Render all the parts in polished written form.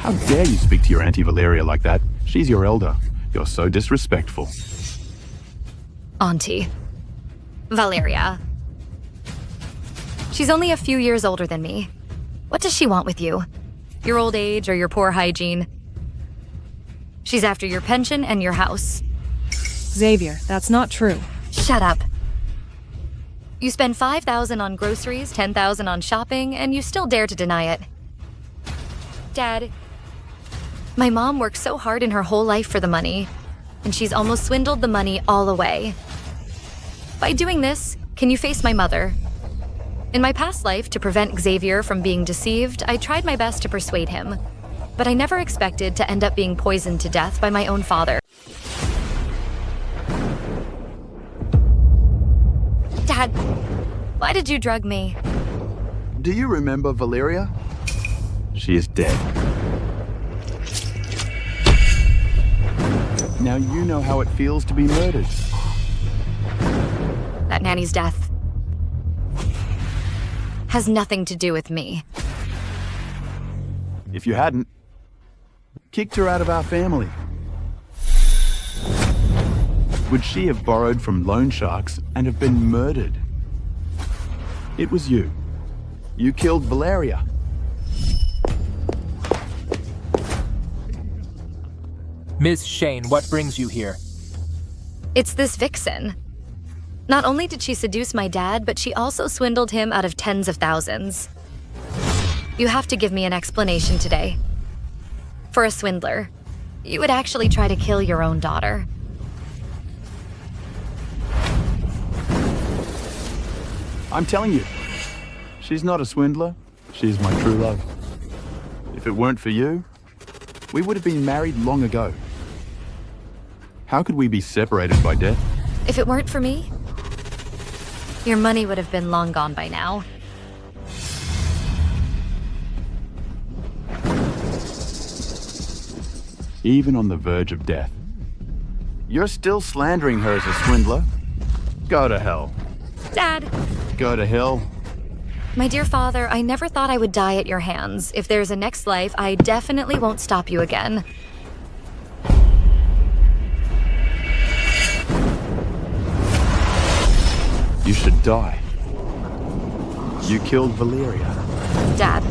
How dare you speak to your Auntie Valeria like that? She's your elder. You're so disrespectful. Auntie. Valeria. She's only a few years older than me. What does she want with you? Your old age or your poor hygiene? She's after your pension and your house. Xavier, that's not true. Shut up. You spend $5,000 on groceries, $10,000 on shopping, and you still dare to deny it. Dad, my mom worked so hard in her whole life for the money, and she's almost swindled the money all away. By doing this, can you face my mother? In my past life, to prevent Xavier from being deceived, I tried my best to persuade him, but I never expected to end up being poisoned to death by my own father. Dad, why did you drug me? Do you remember Valeria? She is dead. Now you know how it feels to be murdered. That nanny's death has nothing to do with me. If you hadn't, kicked her out of our family. Would she have borrowed from loan sharks and have been murdered? It was you. You killed Valeria. Ms. Shane, what brings you here? It's this vixen. Not only did she seduce my dad, but she also swindled him out of tens of thousands. You have to give me an explanation today. For a swindler, you would actually try to kill your own daughter. I'm telling you, she's not a swindler. She's my true love. If it weren't for you, we would have been married long ago. How could we be separated by death? If it weren't for me, your money would have been long gone by now. Even on the verge of death. You're still slandering her as a swindler. Go to hell. Dad! Go to hell. My dear father, I never thought I would die at your hands. If there's a next life, I definitely won't stop you again. You should die. You killed Valeria. Dad.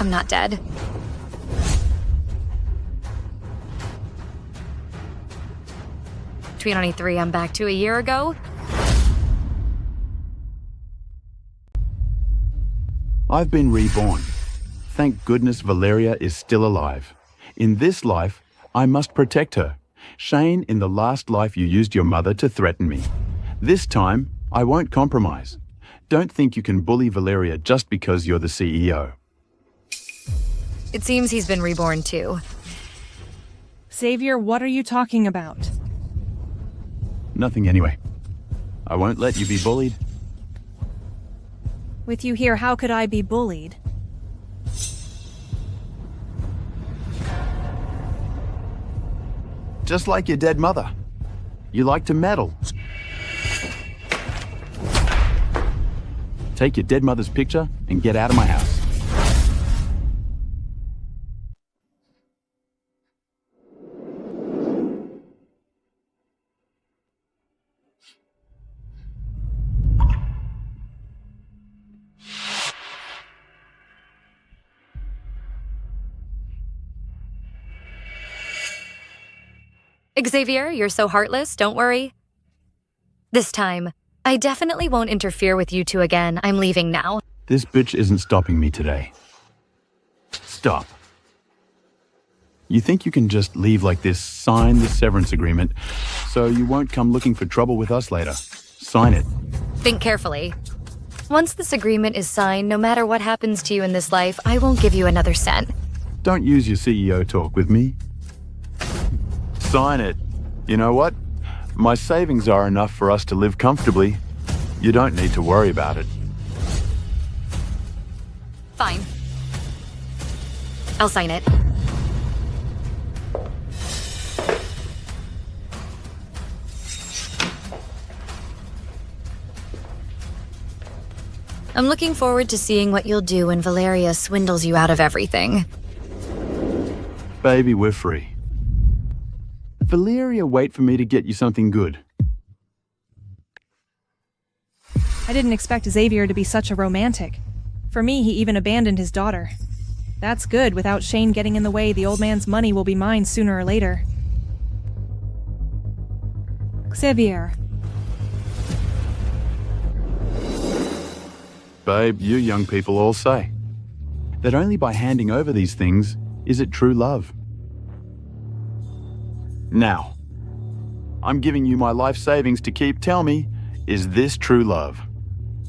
I'm not dead. Between 23, I'm back to a year ago. I've been reborn. Thank goodness Valeria is still alive. In this life, I must protect her. Shane, in the last life you used your mother to threaten me. This time, I won't compromise. Don't think you can bully Valeria just because you're the CEO. It seems he's been reborn too. Xavier, what are you talking about? Nothing anyway. I won't let you be bullied. With you here, how could I be bullied? Just like your dead mother. You like to meddle. Take your dead mother's picture and get out of my house. Xavier, you're so heartless, don't worry. This time, I definitely won't interfere with you two again. I'm leaving now. This bitch isn't stopping me today. Stop. You think you can just leave like this, sign the severance agreement, so you won't come looking for trouble with us later? Sign it. Think carefully. Once this agreement is signed, no matter what happens to you in this life, I won't give you another cent. Don't use your CEO talk with me. Sign it. You know what? My savings are enough for us to live comfortably. You don't need to worry about it. Fine. I'll sign it. I'm looking forward to seeing what you'll do when Valeria swindles you out of everything. Baby, we're free. Valeria, wait for me to get you something good. I didn't expect Xavier to be such a romantic. For me, he even abandoned his daughter. That's good. Without Shane getting in the way, the old man's money will be mine sooner or later. Xavier. Babe, you young people all say that only by handing over these things is it true love. Now, I'm giving you my life savings to keep. Tell me, is this true love?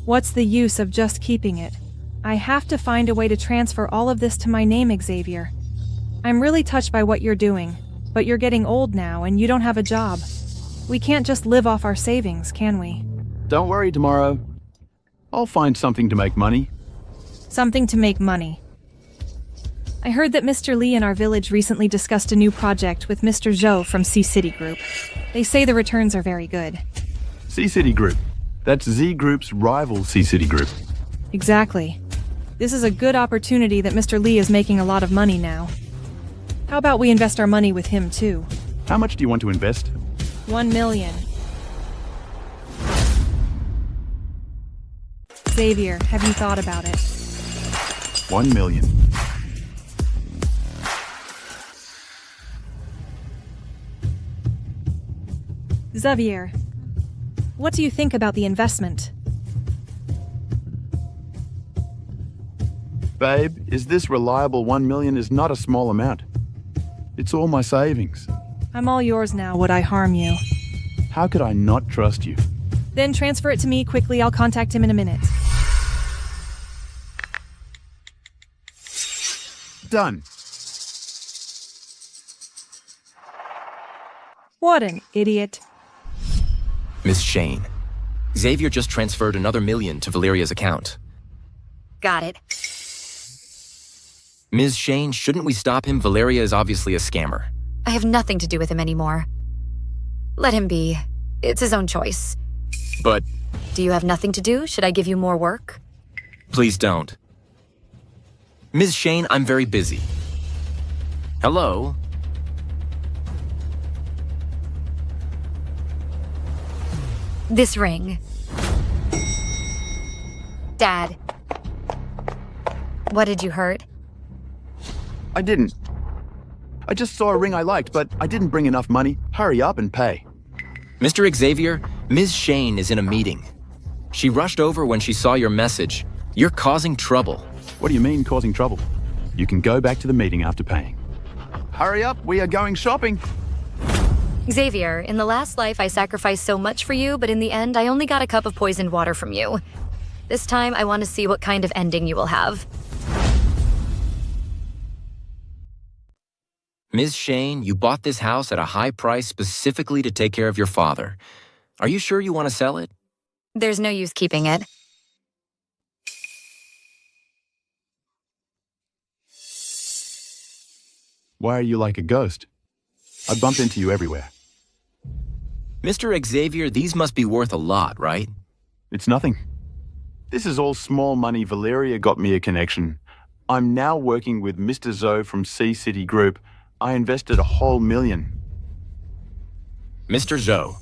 What's the use of just keeping it? I have to find a way to transfer all of this to my name, Xavier. I'm really touched by what you're doing, but you're getting old now and you don't have a job. We can't just live off our savings, can we? Don't worry, tomorrow. I'll find something to make money. Something to make money. I heard that Mr. Lee in our village recently discussed a new project with Mr. Zhou from C-City Group. They say the returns are very good. C-City Group. That's Z Group's rival C-City Group. Exactly. This is a good opportunity that Mr. Lee is making a lot of money now. How about we invest our money with him too? How much do you want to invest? 1 million. Xavier, have you thought about it? 1 million. Xavier, what do you think about the investment? Babe, is this reliable? 1 million is not a small amount. It's all my savings. I'm all yours now. Would I harm you? How could I not trust you? Then transfer it to me quickly. I'll contact him in a minute. Done. What an idiot. Miss Shane, Xavier just transferred another million to Valeria's account. Got it. Ms. Shane, shouldn't we stop him? Valeria is obviously a scammer. I have nothing to do with him anymore. Let him be. It's his own choice. But Do you have nothing to do? Should I give you more work? please don't. Ms. Shane, I'm very busy. Hello? This ring. Dad. What did you hurt? I didn't. I just saw a ring I liked, but I didn't bring enough money. Hurry up and pay. Mr. Xavier, Ms. Shane is in a meeting. She rushed over when she saw your message. You're causing trouble. What do you mean causing trouble? You can go back to the meeting after paying. Hurry up, we are going shopping. Xavier, in the last life I sacrificed so much for you, but in the end I only got a cup of poisoned water from you. This time I want to see what kind of ending you will have. Ms. Shane, you bought this house at a high price specifically to take care of your father. Are you sure you want to sell it? There's no use keeping it. Why are you like a ghost? I bump into you everywhere. Mr. Xavier, these must be worth a lot, right? It's nothing. This is all small money. Valeria got me a connection. I'm now working with Mr. Zhou from C-City Group. I invested a whole million. Mr. Zhou.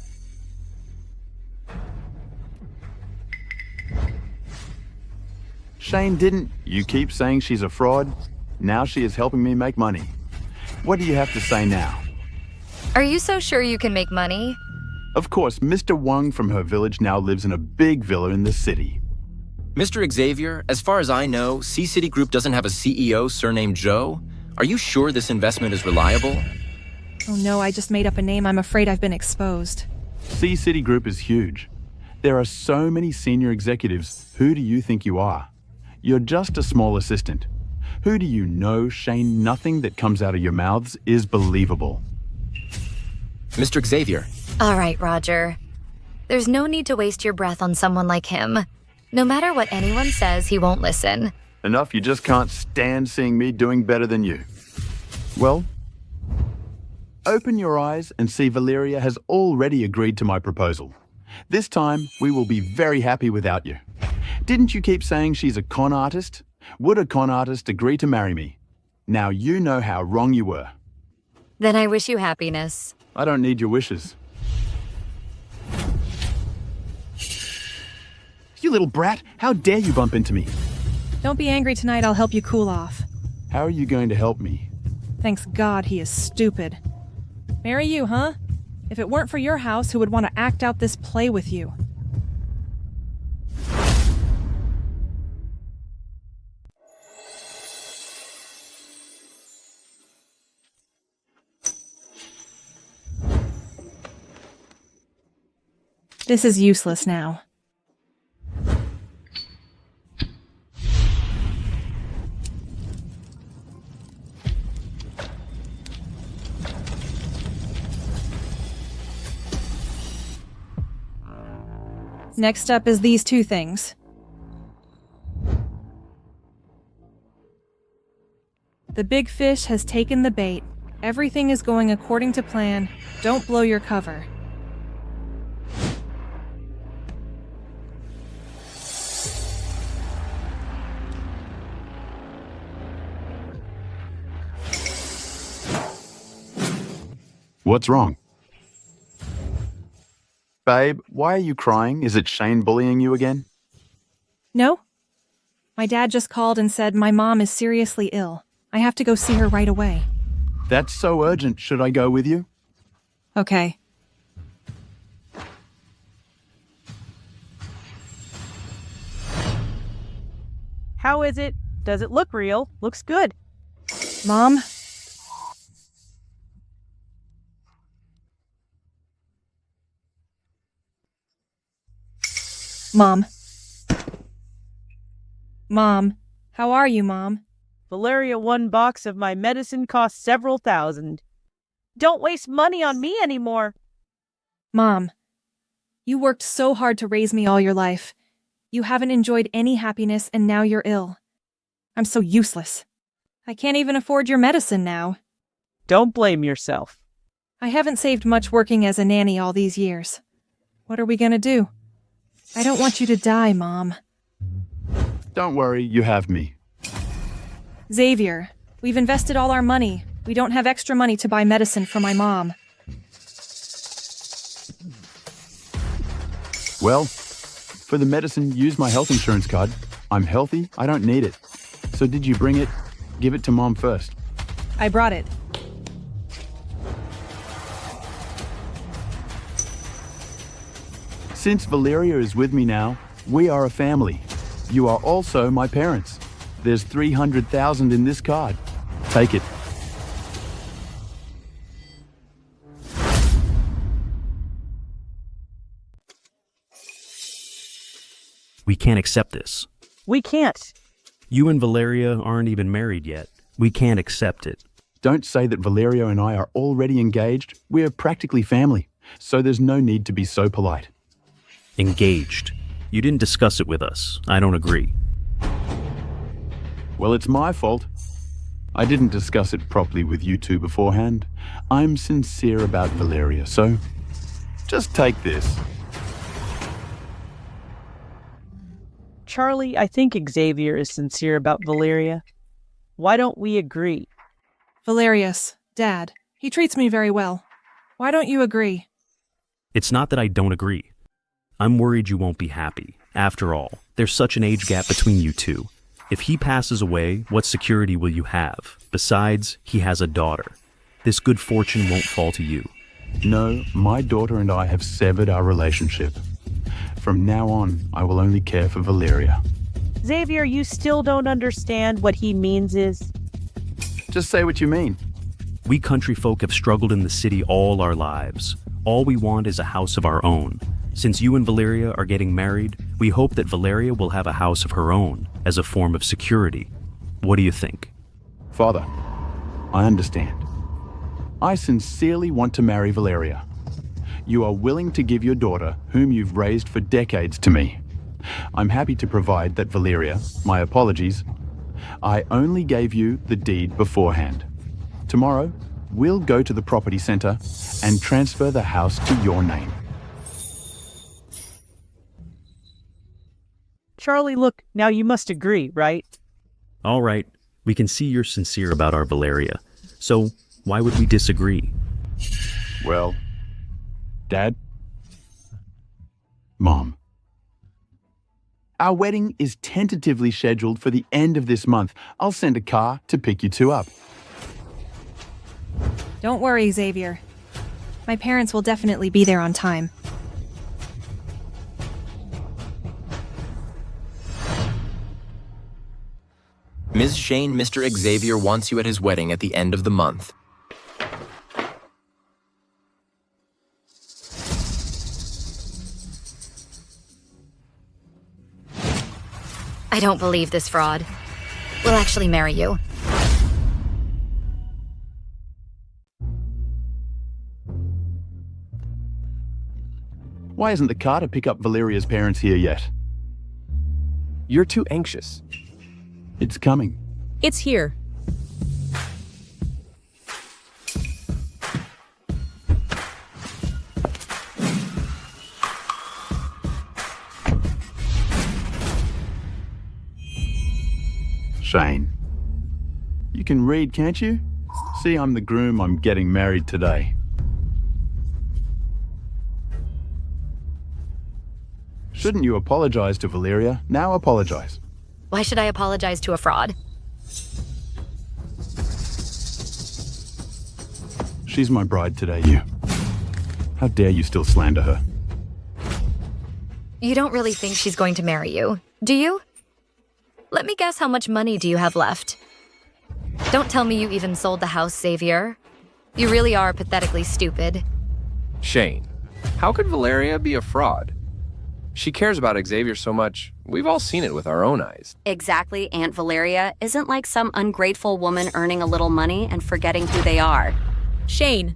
Shane didn't. You keep saying she's a fraud. Now she is helping me make money. What do you have to say now? Are you so sure you can make money? Of course, Mr. Wang from her village now lives in a big villa in the city. Mr. Xavier, as far as I know, C-City Group doesn't have a CEO surnamed Zhou. Are you sure this investment is reliable? Oh no, I just made up a name. I'm afraid I've been exposed. C-City Group is huge. There are so many senior executives. Who do you think you are? You're just a small assistant. Who do you know, Shane? Nothing that comes out of your mouths is believable. Mr. Xavier. All right, Roger. There's no need to waste your breath on someone like him. No matter what anyone says, he won't listen. Enough, you just can't stand seeing me doing better than you. Well, open your eyes and see Valeria has already agreed to my proposal. This time, we will be very happy without you. Didn't you keep saying she's a con artist? Would a con artist agree to marry me? Now you know how wrong you were. Then I wish you happiness. I don't need your wishes. You little brat, how dare you bump into me? Don't be angry tonight, I'll help you cool off. How are you going to help me? Thanks God he is stupid. Marry you, huh? If it weren't for your house, who would want to act out this play with you? This is useless now. Next up is these two things. The big fish has taken the bait. Everything is going according to plan. Don't blow your cover. What's wrong? Babe, why are you crying? Is it Shane bullying you again? No? My dad just called and said my mom is seriously ill. I have to go see her right away. That's so urgent. Should I go with you? Okay. How is it? Does it look real? Looks good. Mom? Mom. Mom. How are you, Mom? Valeria, one box of my medicine costs several thousand. Don't waste money on me anymore. Mom. You worked so hard to raise me all your life. You haven't enjoyed any happiness and now you're ill. I'm so useless. I can't even afford your medicine now. Don't blame yourself. I haven't saved much working as a nanny all these years. What are we gonna do? I don't want you to die, Mom. Don't worry, you have me. Xavier, we've invested all our money. We don't have extra money to buy medicine for my mom. Well, for the medicine, use my health insurance card. I'm healthy, I don't need it. So did you bring it? Give it to Mom first. I brought it. Since Valeria is with me now, we are a family. You are also my parents. There's 300,000 in this card. Take it. We can't accept this. We can't. You and Valeria aren't even married yet. We can't accept it. Don't say that Valeria and I are already engaged. We are practically family, so there's no need to be so polite. Engaged. You didn't discuss it with us. I don't agree. Well, it's my fault. I didn't discuss it properly with you two beforehand. I'm sincere about Valeria, so just take this. Charlie, I think Xavier is sincere about Valeria. Why don't we agree? Valerius, Dad, he treats me very well. Why don't you agree? It's not that I don't agree. I'm worried you won't be happy. After all, there's such an age gap between you two. If he passes away, what security will you have? Besides, he has a daughter. This good fortune won't fall to you. No, my daughter and I have severed our relationship. From now on, I will only care for Valeria. Xavier, you still don't understand what he means is... Just say what you mean. We country folk have struggled in the city all our lives. All we want is a house of our own. Since you and Valeria are getting married, we hope that Valeria will have a house of her own as a form of security. What do you think? Father, I understand. I sincerely want to marry Valeria. You are willing to give your daughter, whom you've raised for decades, to me. I'm happy to provide that Valeria, my apologies, I only gave you the deed beforehand. Tomorrow, we'll go to the property center and transfer the house to your name. Charlie, look, now you must agree, right? All right, we can see you're sincere about our Valeria. So, why would we disagree? Well, Dad? Mom. Our wedding is tentatively scheduled for the end of this month. I'll send a car to pick you two up. Don't worry, Xavier. My parents will definitely be there on time. Ms. Shane, Mr. Xavier wants you at his wedding at the end of the month. I don't believe this fraud. We'll actually marry you. Why isn't the car to pick up Valeria's parents here yet? You're too anxious. It's coming. It's here. Shane. You can read, can't you? See, I'm the groom. I'm getting married today. Shouldn't you apologize to Valeria? Now apologize. Why should I apologize to a fraud? She's my bride today, you. How dare you still slander her? You don't really think she's going to marry you, do you? Let me guess, how much money do you have left? Don't tell me you even sold the house, Xavier. You really are pathetically stupid. Shane, how could Valeria be a fraud? She cares about Xavier so much. We've all seen it with our own eyes. Exactly, Aunt Valeria isn't like some ungrateful woman earning a little money and forgetting who they are. Shane,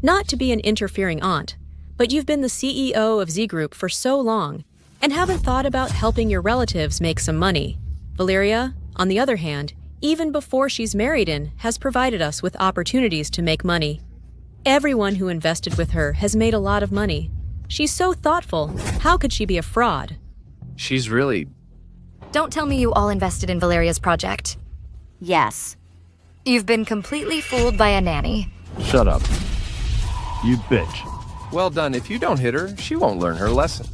not to be an interfering aunt, but you've been the CEO of Z Group for so long and haven't thought about helping your relatives make some money. Valeria, on the other hand, even before she's married in, has provided us with opportunities to make money. Everyone who invested with her has made a lot of money. She's so thoughtful. How could she be a fraud? She's really... Don't tell me you all invested in Valeria's project. Yes. You've been completely fooled by a nanny. Shut up. You bitch. Well done. If you don't hit her, she won't learn her lesson.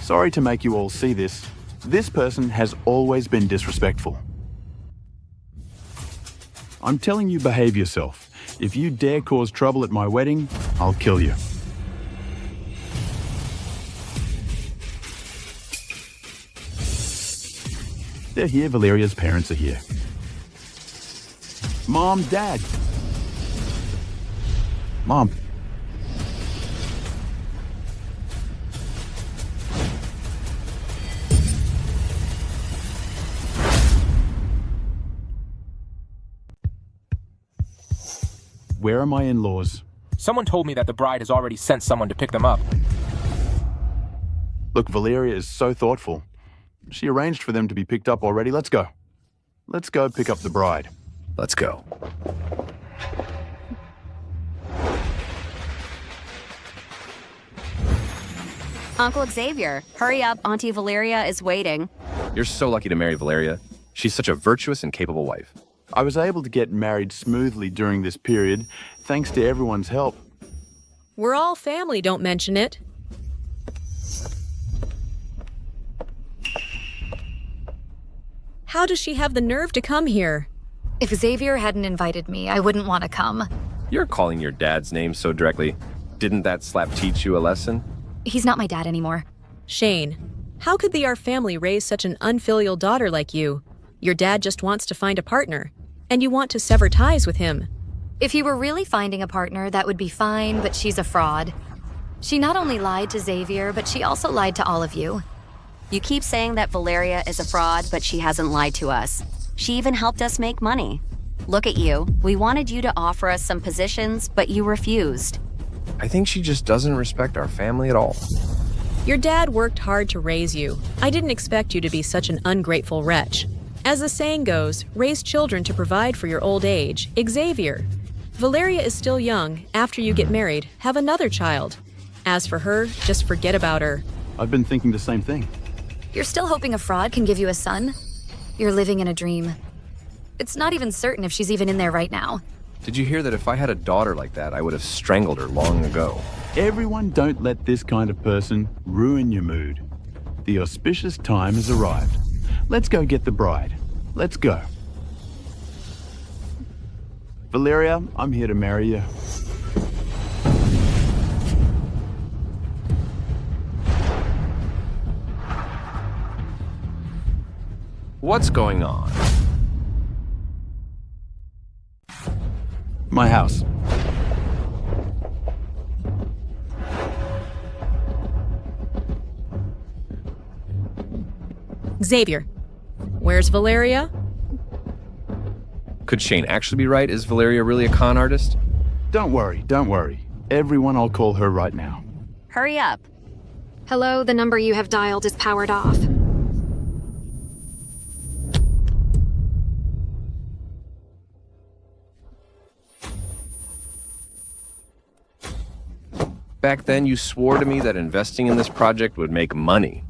Sorry to make you all see this. This person has always been disrespectful. I'm telling you, behave yourself. If you dare cause trouble at my wedding, I'll kill you. They're here. Valeria's parents are here. Mom, Dad. Mom. Where are my in-laws? Someone told me that the bride has already sent someone to pick them up. Look, Valeria is so thoughtful. She arranged for them to be picked up already. Let's go. Let's go pick up the bride. Let's go. Uncle Xavier, hurry up. Auntie Valeria is waiting. You're so lucky to marry Valeria. She's such a virtuous and capable wife. I was able to get married smoothly during this period, thanks to everyone's help. We're all family, don't mention it. How does she have the nerve to come here? If Xavier hadn't invited me, I wouldn't want to come. You're calling your dad's name so directly. Didn't that slap teach you a lesson? He's not my dad anymore. Shane, how could our family raise such an unfilial daughter like you? Your dad just wants to find a partner, and you want to sever ties with him. If he were really finding a partner, that would be fine, but she's a fraud. She not only lied to Xavier, but she also lied to all of you. You keep saying that Valeria is a fraud, but she hasn't lied to us. She even helped us make money. Look at you. We wanted you to offer us some positions, but you refused. I think she just doesn't respect our family at all. Your dad worked hard to raise you. I didn't expect you to be such an ungrateful wretch. As the saying goes, raise children to provide for your old age. Xavier. Valeria is still young. After you get married, have another child. As for her, just forget about her. I've been thinking the same thing. You're still hoping a fraud can give you a son? You're living in a dream. It's not even certain if she's even in there right now. Did you hear that if I had a daughter like that, I would have strangled her long ago? Everyone, don't let this kind of person ruin your mood. The auspicious time has arrived. Let's go get the bride. Let's go. Valeria, I'm here to marry you. What's going on? My house. Xavier, where's Valeria? Could Shane actually be right? Is Valeria really a con artist? Don't worry, don't worry. Everyone, I'll call her right now. Hurry up. Hello, the number you have dialed is powered off. Back then, you swore to me that investing in this project would make money.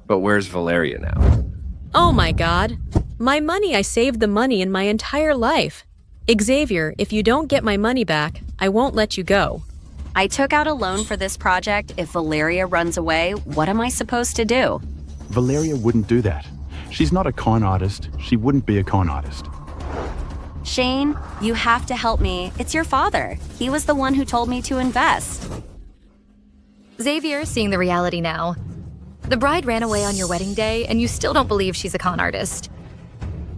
But where's Valeria now? Oh my god. My money, I saved the money in my entire life. Xavier, if you don't get my money back, I won't let you go. I took out a loan for this project. If Valeria runs away, what am I supposed to do? Valeria wouldn't do that. She's not a con artist. She wouldn't be a con artist. Shane, you have to help me. It's your father. He was the one who told me to invest. Xavier, seeing the reality now. The bride ran away on your wedding day, and you still don't believe she's a con artist.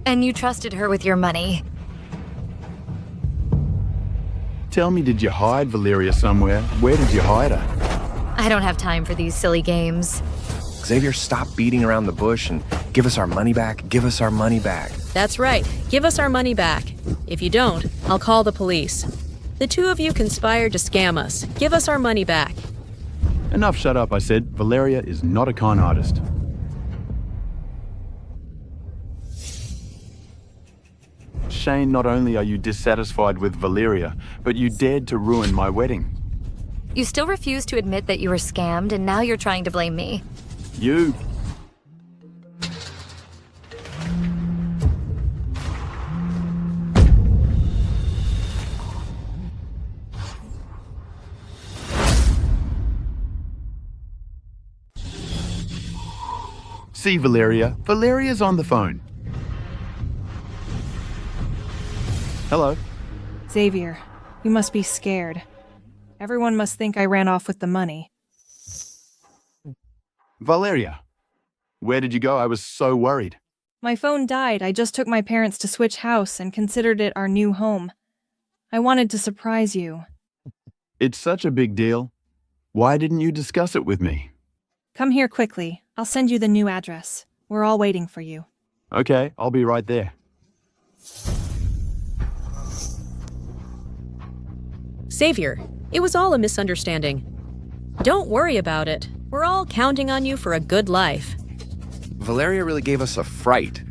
And you trusted her with your money. Tell me, did you hide Valeria somewhere? Where did you hide her? I don't have time for these silly games. Xavier, stop beating around the bush and give us our money back. Give us our money back. That's right. Give us our money back. If you don't, I'll call the police. The two of you conspired to scam us. Give us our money back. Enough, shut up, I said. Valeria is not a con artist. Shane, not only are you dissatisfied with Valeria, but you dared to ruin my wedding. You still refuse to admit that you were scammed, and now you're trying to blame me. You... See, Valeria. Valeria's on the phone. Hello. Xavier, you must be scared. Everyone must think I ran off with the money. Valeria. Where did you go? I was so worried. My phone died. I just took my parents to switch house and considered it our new home. I wanted to surprise you. It's such a big deal. Why didn't you discuss it with me? Come here quickly. I'll send you the new address. We're all waiting for you. Okay, I'll be right there. Xavier, it was all a misunderstanding. Don't worry about it. We're all counting on you for a good life. Valeria really gave us a fright.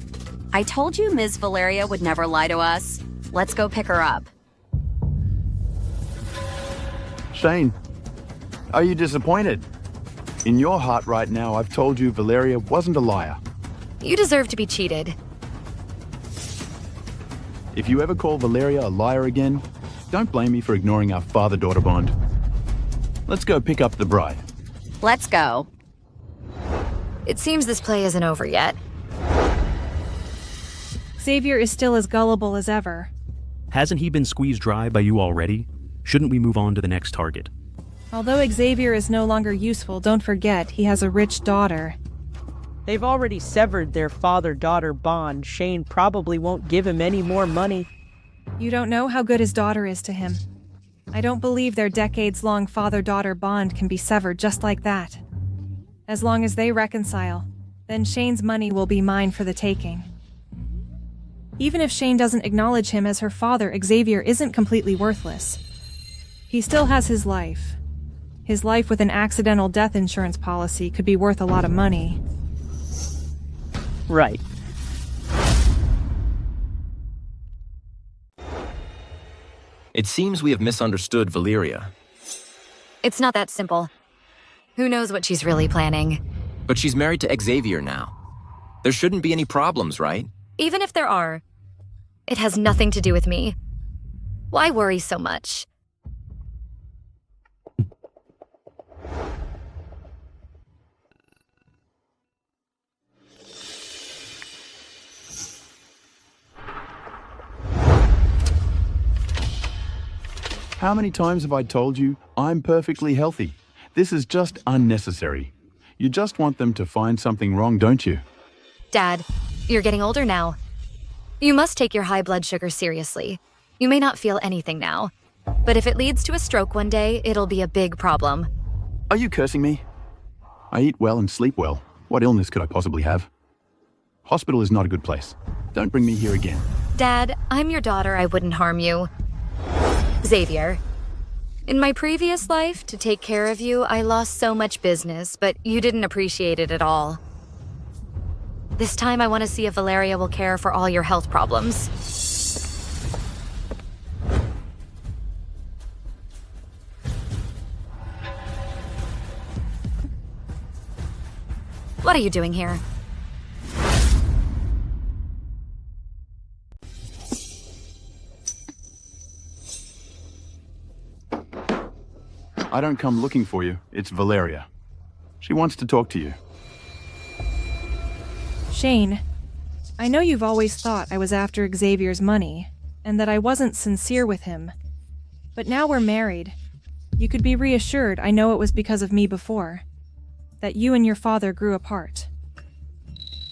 I told you Ms. Valeria would never lie to us. Let's go pick her up. Shane, are you disappointed? In your heart right now, I've told you Valeria wasn't a liar. You deserve to be cheated. If you ever call Valeria a liar again, don't blame me for ignoring our father-daughter bond. Let's go pick up the bride. Let's go. It seems this play isn't over yet. Xavier is still as gullible as ever. Hasn't he been squeezed dry by you already? Shouldn't we move on to the next target? Although Xavier is no longer useful, don't forget he has a rich daughter. They've already severed their father-daughter bond. Shane probably won't give him any more money. You don't know how good his daughter is to him. I don't believe their decades-long father-daughter bond can be severed just like that. As long as they reconcile, then Shane's money will be mine for the taking. Even if Shane doesn't acknowledge him as her father, Xavier isn't completely worthless. He still has his life. His life with an accidental death insurance policy could be worth a lot of money. Right. It seems we have misunderstood Valeria. It's not that simple. Who knows what she's really planning? But she's married to Xavier now. There shouldn't be any problems, right? Even if there are, it has nothing to do with me. Why worry so much? How many times have I told you I'm perfectly healthy? This is just unnecessary. You just want them to find something wrong, don't you? Dad, you're getting older now. You must take your high blood sugar seriously. You may not feel anything now, but if it leads to a stroke one day, it'll be a big problem. Are you cursing me? I eat well and sleep well. What illness could I possibly have? Hospital is not a good place. Don't bring me here again. Dad, I'm your daughter. I wouldn't harm you. Xavier, in my previous life, to take care of you, I lost so much business, but you didn't appreciate it at all. This time I want to see if Valeria will care for all your health problems. What are you doing here? I don't come looking for you. It's Valeria. She wants to talk to you. Shane, I know you've always thought I was after Xavier's money, and that I wasn't sincere with him. But now we're married. You could be reassured I know it was because of me before. That you and your father grew apart.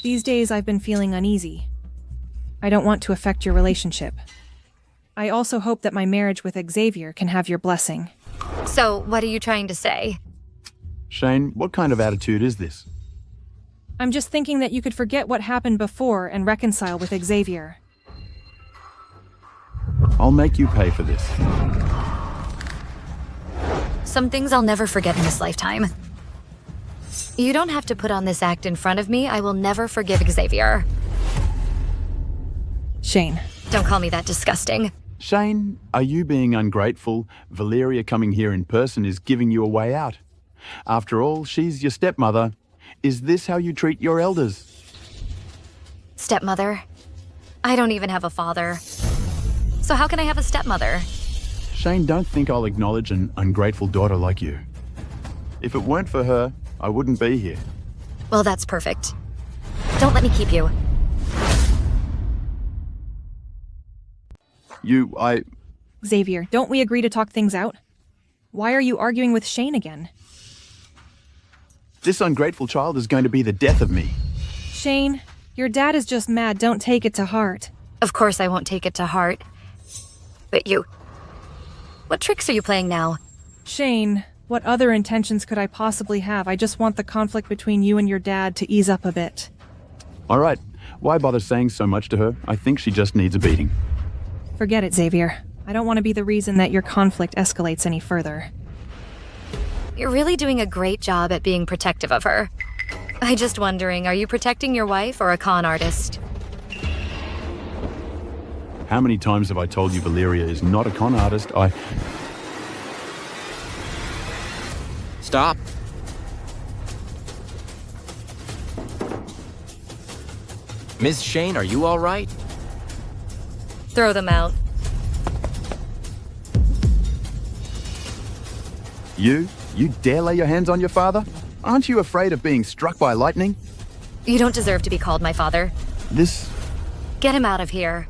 These days I've been feeling uneasy. I don't want to affect your relationship. I also hope that my marriage with Xavier can have your blessing. So, what are you trying to say? Shane, what kind of attitude is this? I'm just thinking that you could forget what happened before and reconcile with Xavier. I'll make you pay for this. Some things I'll never forget in this lifetime. You don't have to put on this act in front of me. I will never forgive Xavier. Shane. Don't call me that disgusting. Shane, are you being ungrateful? Valeria coming here in person is giving you a way out. After all, she's your stepmother. Is this how you treat your elders? Stepmother? I don't even have a father. So how can I have a stepmother? Shane, don't think I'll acknowledge an ungrateful daughter like you. If it weren't for her, I wouldn't be here. Well, that's perfect. Don't let me keep you. Xavier, don't we agree to talk things out? Why are you arguing with Shane again? This ungrateful child is going to be the death of me. Shane, your dad is just mad. Don't take it to heart. Of course I won't take it to heart. But you... What tricks are you playing now? Shane, what other intentions could I possibly have? I just want the conflict between you and your dad to ease up a bit. All right. Why bother saying so much to her? I think she just needs a beating. Forget it, Xavier. I don't want to be the reason that your conflict escalates any further. You're really doing a great job at being protective of her. I'm just wondering, are you protecting your wife or a con artist? How many times have I told you Valeria is not a con artist? Stop. Ms. Shane, are you all right? Throw them out. You dare lay your hands on your father? Aren't you afraid of being struck by lightning? You don't deserve to be called my father. Get him out of here.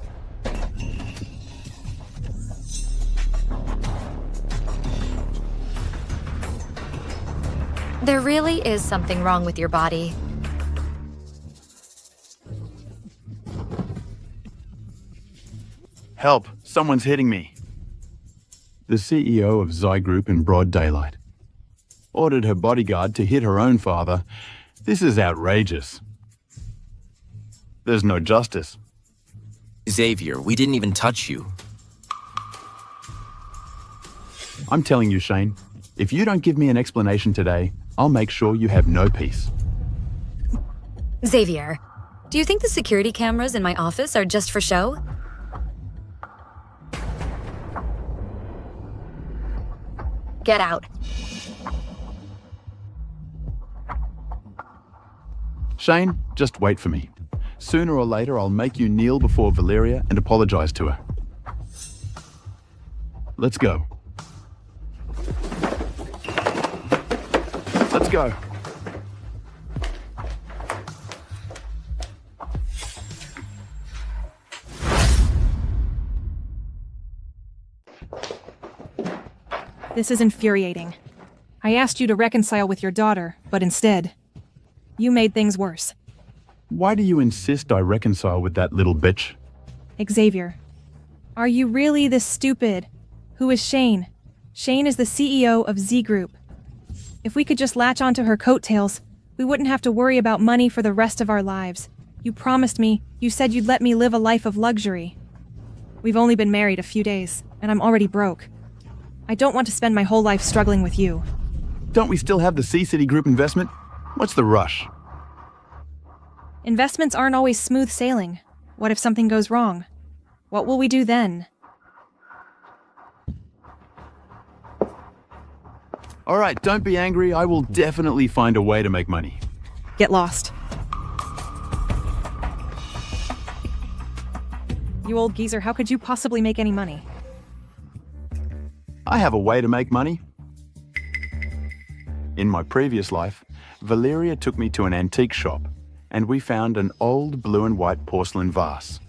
There really is something wrong with your body. Help! Someone's hitting me. The CEO of Xi Group in broad daylight ordered her bodyguard to hit her own father. This is outrageous. There's no justice. Xavier, we didn't even touch you. I'm telling you, Shane, if you don't give me an explanation today, I'll make sure you have no peace. Xavier, do you think the security cameras in my office are just for show? Get out. Shane, just wait for me. Sooner or later, I'll make you kneel before Valeria and apologize to her. Let's go. Let's go. This is infuriating. I asked you to reconcile with your daughter, but instead, you made things worse. Why do you insist I reconcile with that little bitch? Xavier, are you really this stupid? Who is Shane? Shane is the CEO of Z Group. If we could just latch onto her coattails, we wouldn't have to worry about money for the rest of our lives. You promised me, you said you'd let me live a life of luxury. We've only been married a few days, and I'm already broke. I don't want to spend my whole life struggling with you. Don't we still have the C-City Group investment? What's the rush? Investments aren't always smooth sailing. What if something goes wrong? What will we do then? All right, don't be angry. I will definitely find a way to make money. Get lost. You old geezer, how could you possibly make any money? I have a way to make money. In my previous life, Valeria took me to an antique shop, and we found an old blue and white porcelain vase.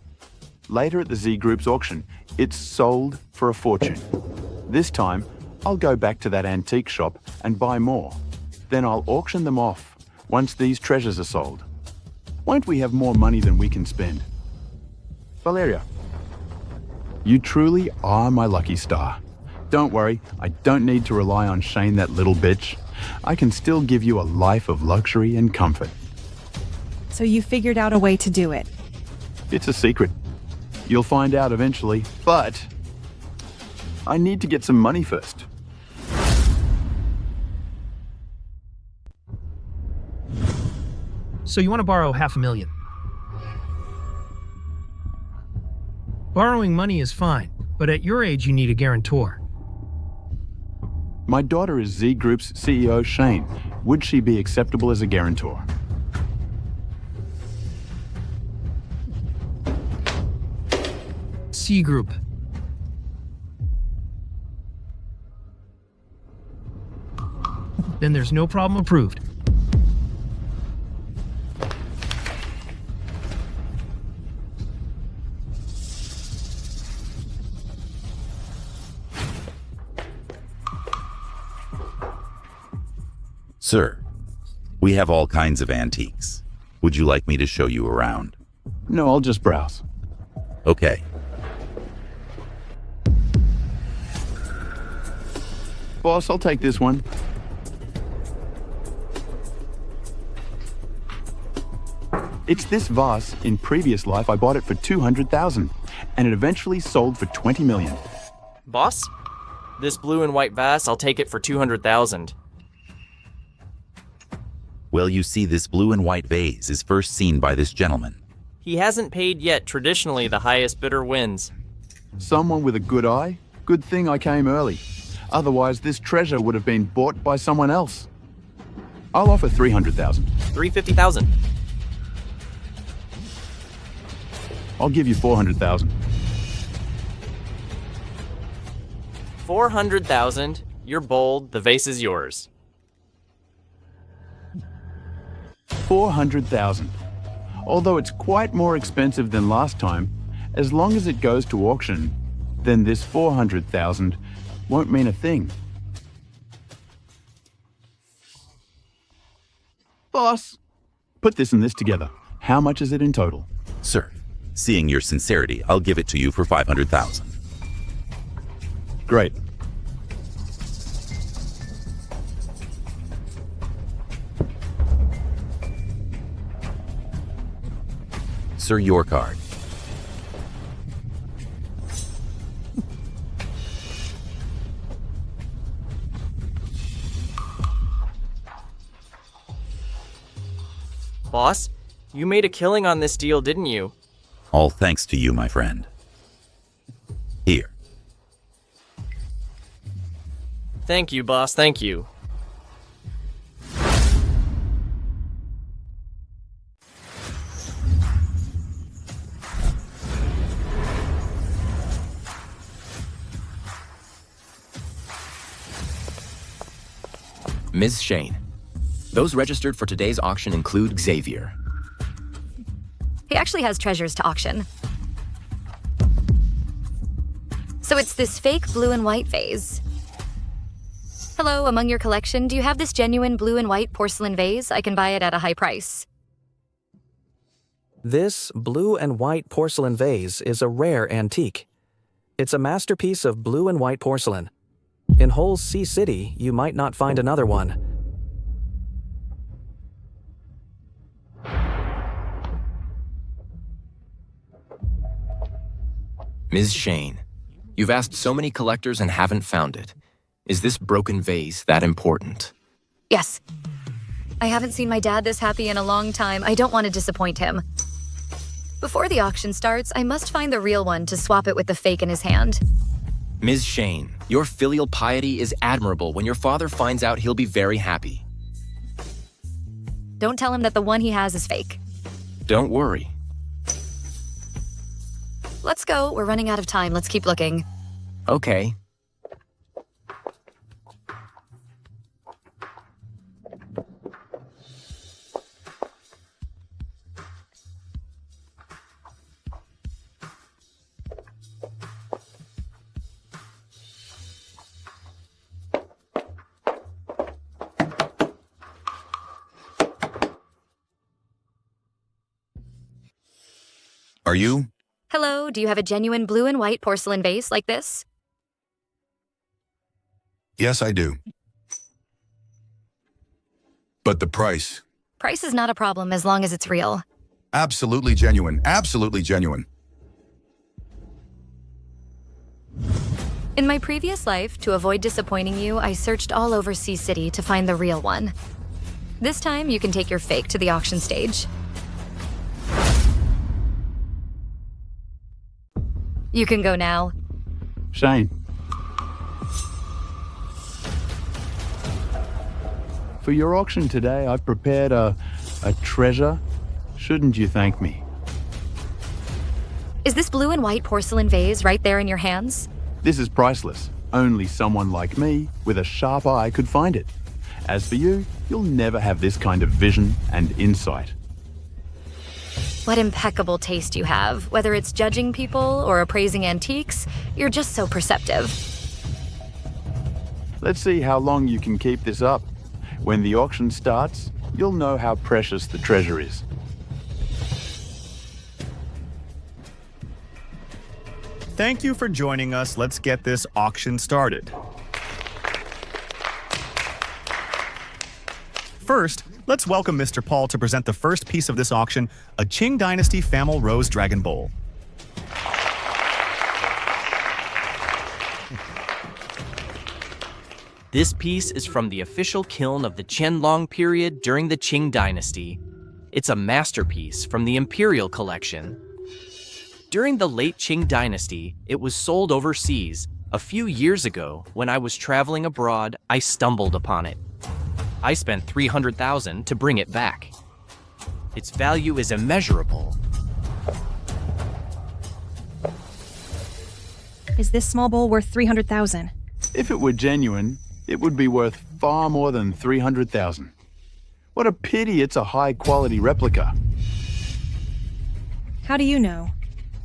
Later at the Z Group's auction, it's sold for a fortune. This time, I'll go back to that antique shop and buy more. Then I'll auction them off once these treasures are sold. Won't we have more money than we can spend? Valeria, you truly are my lucky star. Don't worry, I don't need to rely on Shane, that little bitch. I can still give you a life of luxury and comfort. So you figured out a way to do it. It's a secret. You'll find out eventually, but I need to get some money first. So you want to borrow $500,000. Borrowing money is fine, but at your age you need a guarantor. My daughter is Z Group's CEO, Shane. Would she be acceptable as a guarantor? C Group. Then there's no problem. Approved. Sir, we have all kinds of antiques. Would you like me to show you around? No, I'll just browse. Okay. Boss, I'll take this one. It's this vase. In previous life, I bought it for $200,000, and it eventually sold for $20 million. Boss? This blue and white vase, I'll take it for $200,000. Well, you see, this blue and white vase is first seen by this gentleman. He hasn't paid yet. Traditionally, the highest bidder wins. Someone with a good eye? Good thing I came early. Otherwise, this treasure would have been bought by someone else. I'll offer $300,000. $350,000. I'll give you $400,000. $400,000. You're bold. The vase is yours. $400,000. Although it's quite more expensive than last time, as long as it goes to auction, then this $400,000 won't mean a thing. Boss, put this and this together. How much is it in total? Sir, seeing your sincerity, I'll give it to you for $500,000. Great. Sir, your card. Boss, you made a killing on this deal, didn't you? All thanks to you, my friend. Here. Thank you, boss, thank you. Ms. Shane, those registered for today's auction include Xavier. He actually has treasures to auction. So it's this fake blue and white vase. Hello, among your collection, do you have this genuine blue and white porcelain vase? I can buy it at a high price. This blue and white porcelain vase is a rare antique. It's a masterpiece of blue and white porcelain. In whole Sea City, you might not find another one. Ms. Shane, you've asked so many collectors and haven't found it. Is this broken vase that important? Yes. I haven't seen my dad this happy in a long time. I don't want to disappoint him. Before the auction starts, I must find the real one to swap it with the fake in his hand. Ms. Shane, your filial piety is admirable. When your father finds out, he'll be very happy. Don't tell him that the one he has is fake. Don't worry. Let's go. We're running out of time. Let's keep looking. Okay. Are you? Hello, do you have a genuine blue and white porcelain vase like this? Yes, I do. But the price? Price is not a problem as long as it's real. Absolutely genuine. Absolutely genuine. In my previous life, to avoid disappointing you, I searched all over Sea City to find the real one. This time, you can take your fake to the auction stage. You can go now. Shane. For your auction today, I've prepared a treasure. Shouldn't you thank me? Is this blue and white porcelain vase right there in your hands? This is priceless. Only someone like me with a sharp eye could find it. As for you, you'll never have this kind of vision and insight. What impeccable taste you have. Whether it's judging people or appraising antiques, you're just so perceptive. Let's see how long you can keep this up. When the auction starts, you'll know how precious the treasure is. Thank you for joining us. Let's get this auction started. First, let's welcome Mr. Paul to present the first piece of this auction, a Qing Dynasty Famil Rose Dragon Bowl. This piece is from the official kiln of the Qianlong period during the Qing Dynasty. It's a masterpiece from the Imperial Collection. During the late Qing Dynasty, it was sold overseas. A few years ago, when I was traveling abroad, I stumbled upon it. I spent $300,000 to bring it back. Its value is immeasurable. Is this small bowl worth $300,000? If it were genuine, it would be worth far more than $300,000. What a pity it's a high-quality replica. How do you know?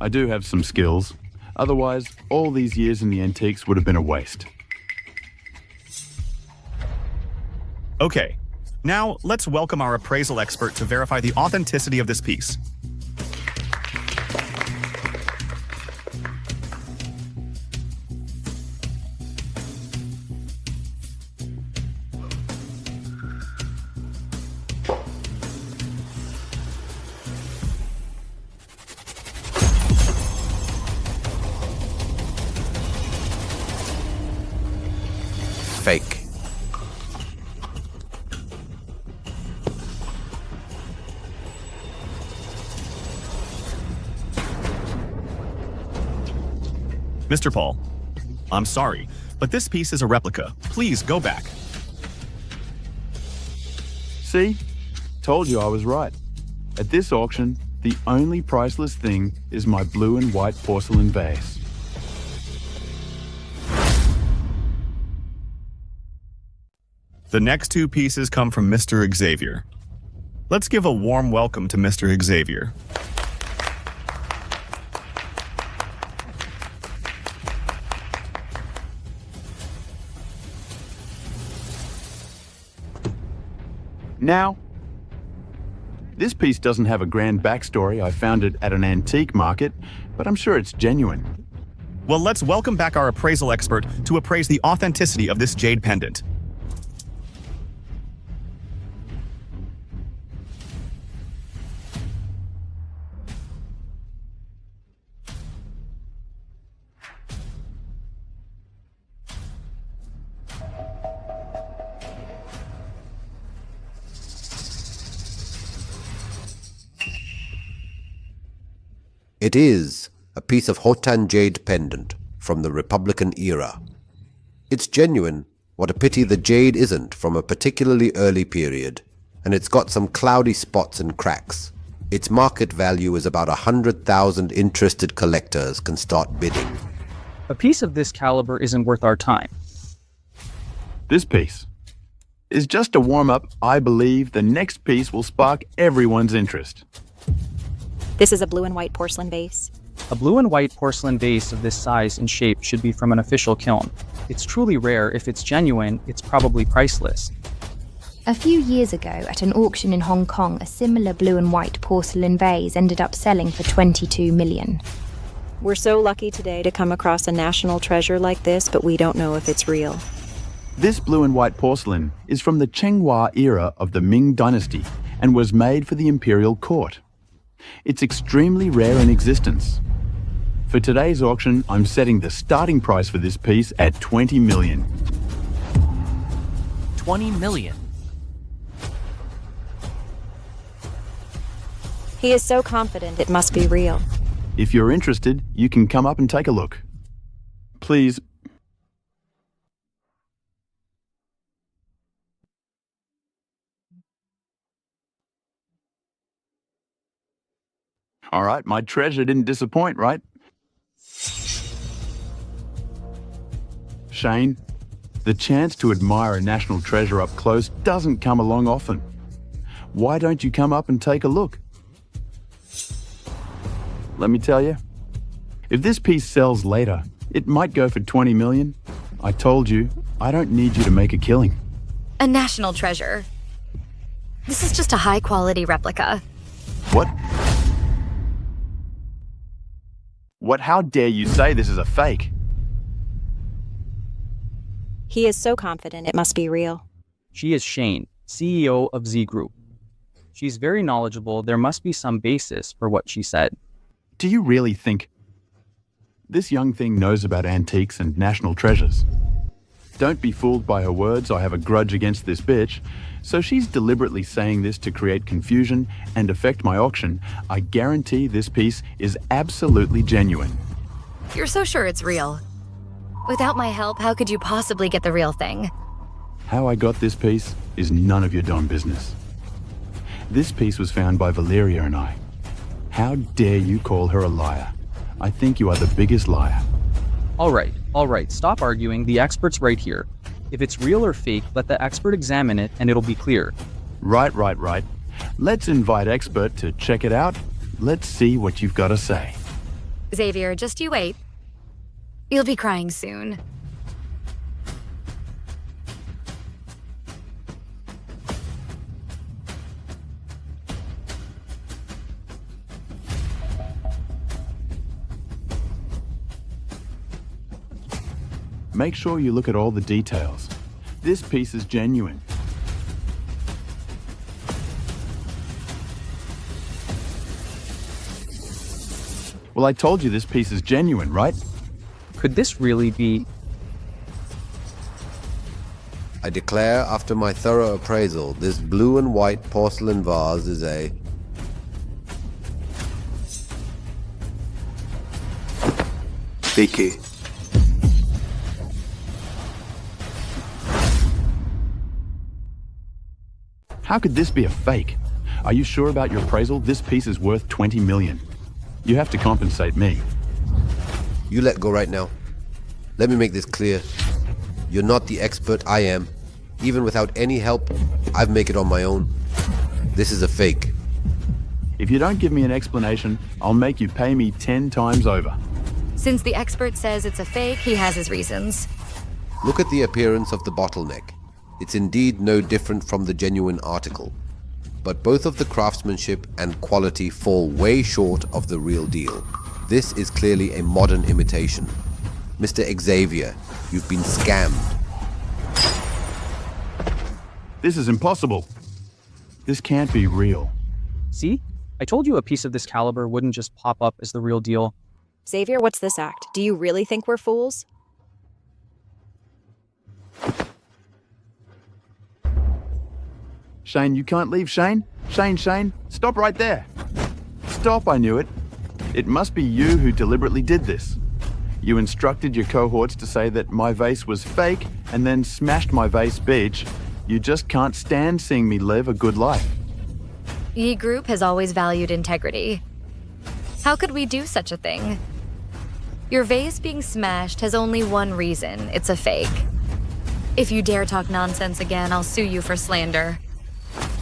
I do have some skills. Otherwise, all these years in the antiques would have been a waste. Okay, now let's welcome our appraisal expert to verify the authenticity of this piece. Fake. Mr. Paul, I'm sorry, But this piece is a replica. Please go back. See? Told you I was right. At this auction, the only priceless thing is my blue and white porcelain vase. The next two pieces come from Mr. Xavier. Let's give a warm welcome to Mr. Xavier. Now, this piece doesn't have a grand backstory. I found it at an antique market, but I'm sure it's genuine. Well, let's welcome back our appraisal expert to appraise the authenticity of this jade pendant. It is a piece of Hotan jade pendant from the Republican era. It's genuine, what a pity the jade isn't from a particularly early period, and it's got some cloudy spots and cracks. Its market value is about 100,000 interested collectors can start bidding. A piece of this caliber isn't worth our time. This piece is just a warm-up. I believe the next piece will spark everyone's interest. This is a blue and white porcelain vase. A blue and white porcelain vase of this size and shape should be from an official kiln. It's truly rare. If it's genuine, it's probably priceless. A few years ago, at an auction in Hong Kong, a similar blue and white porcelain vase ended up selling for 22 million. We're so lucky today to come across a national treasure like this, but we don't know if it's real. This blue and white porcelain is from the Qinghua era of the Ming Dynasty and was made for the imperial court. It's extremely rare in existence. For today's auction, I'm setting the starting price for this piece at 20 million. 20 million. He is so confident it must be real. If you're interested, you can come up and take a look. Please. All right, my treasure didn't disappoint, right? Shane, the chance to admire a national treasure up close doesn't come along often. Why don't you come up and take a look? Let me tell you, if this piece sells later, it might go for 20 million. I told you, I don't need you to make a killing. A national treasure. This is just a high-quality replica. What? What? How dare you say this is a fake? He is so confident it must be real. She is Shane, CEO of Z Group. She's very knowledgeable. There must be some basis for what she said. Do you really think this young thing knows about antiques and national treasures? Don't be fooled by her words. I have a grudge against this bitch. So she's deliberately saying this to create confusion and affect my auction. I guarantee this piece is absolutely genuine. You're so sure it's real. Without my help, how could you possibly get the real thing? How I got this piece is none of your damn business. This piece was found by Valeria and I. How dare you call her a liar? I think you are the biggest liar. All right, stop arguing. The expert's right here. If it's real or fake, let the expert examine it and it'll be clear. Right. Let's invite expert to check it out. Let's see what you've got to say. Xavier, just you wait. You'll be crying soon. Make sure you look at all the details. This piece is genuine. Well, I told you this piece is genuine, right? Could this really be? I declare after my thorough appraisal, this blue and white porcelain vase is a fake. How could this be a fake? Are you sure about your appraisal? This piece is worth 20 million. You have to compensate me. You let go right now. Let me make this clear. You're not the expert I am. Even without any help, I've made it on my own. This is a fake. If you don't give me an explanation, I'll make you pay me 10 times over. Since the expert says it's a fake, he has his reasons. Look at the appearance of the bottleneck. It's indeed no different from the genuine article. But both of the craftsmanship and quality fall way short of the real deal. This is clearly a modern imitation. Mr. Xavier, you've been scammed. This is impossible. This can't be real. See? I told you a piece of this caliber wouldn't just pop up as the real deal. Xavier, what's this act? Do you really think we're fools? Shane, you can't leave, Shane. Shane, stop right there. Stop, I knew it. It must be you who deliberately did this. You instructed your cohorts to say that my vase was fake and then smashed my vase beach. You just can't stand seeing me live a good life. E Group has always valued integrity. How could we do such a thing? Your vase being smashed has only one reason. It's a fake. If you dare talk nonsense again, I'll sue you for slander.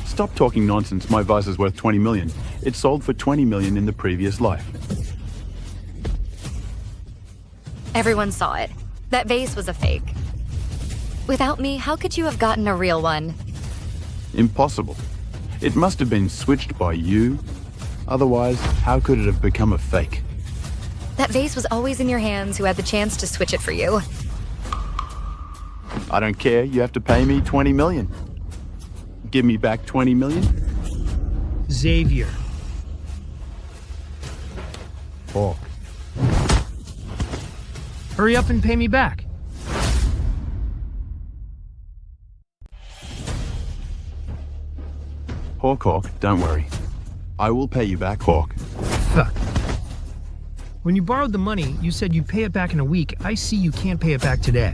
Stop talking nonsense. My vase is worth 20 million. It sold for 20 million in the previous life. Everyone saw it. That vase was a fake. Without me, how could you have gotten a real one? Impossible. It must have been switched by you. Otherwise, how could it have become a fake? That vase was always in your hands. Who had the chance to switch it for you? I don't care. You have to pay me 20 million. Give me back 20 million? Xavier. Hawk. Hurry up and pay me back. Hawk, don't worry. I will pay you back, Hawk. Fuck. When you borrowed the money, you said you'd pay it back in a week. I see you can't pay it back today.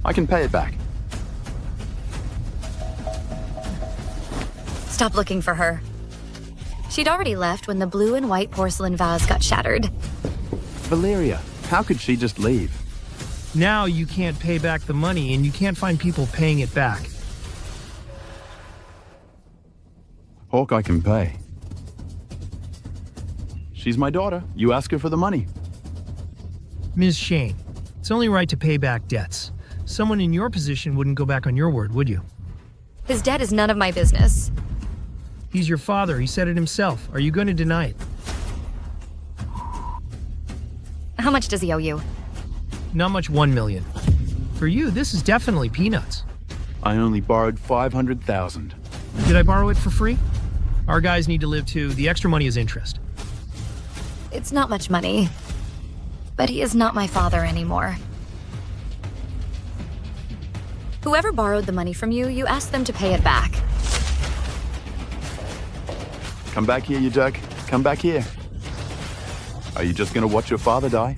I can pay it back. Stop looking for her. She'd already left when the blue and white porcelain vase got shattered. Valeria, how could she just leave? Now you can't pay back the money and you can't find people paying it back. Hawk, I can pay. She's my daughter. You ask her for the money. Ms. Shane, it's only right to pay back debts. Someone in your position wouldn't go back on your word, would you? His debt is none of my business. He's your father. He said it himself. Are you going to deny it? How much does he owe you? Not much. 1 million. For you, this is definitely peanuts. I only borrowed 500,000. Did I borrow it for free? Our guys need to live too. The extra money is interest. It's not much money. But he is not my father anymore. Whoever borrowed the money from you, you asked them to pay it back. Come back here, you jerk. Come back here. Are you just gonna watch your father die?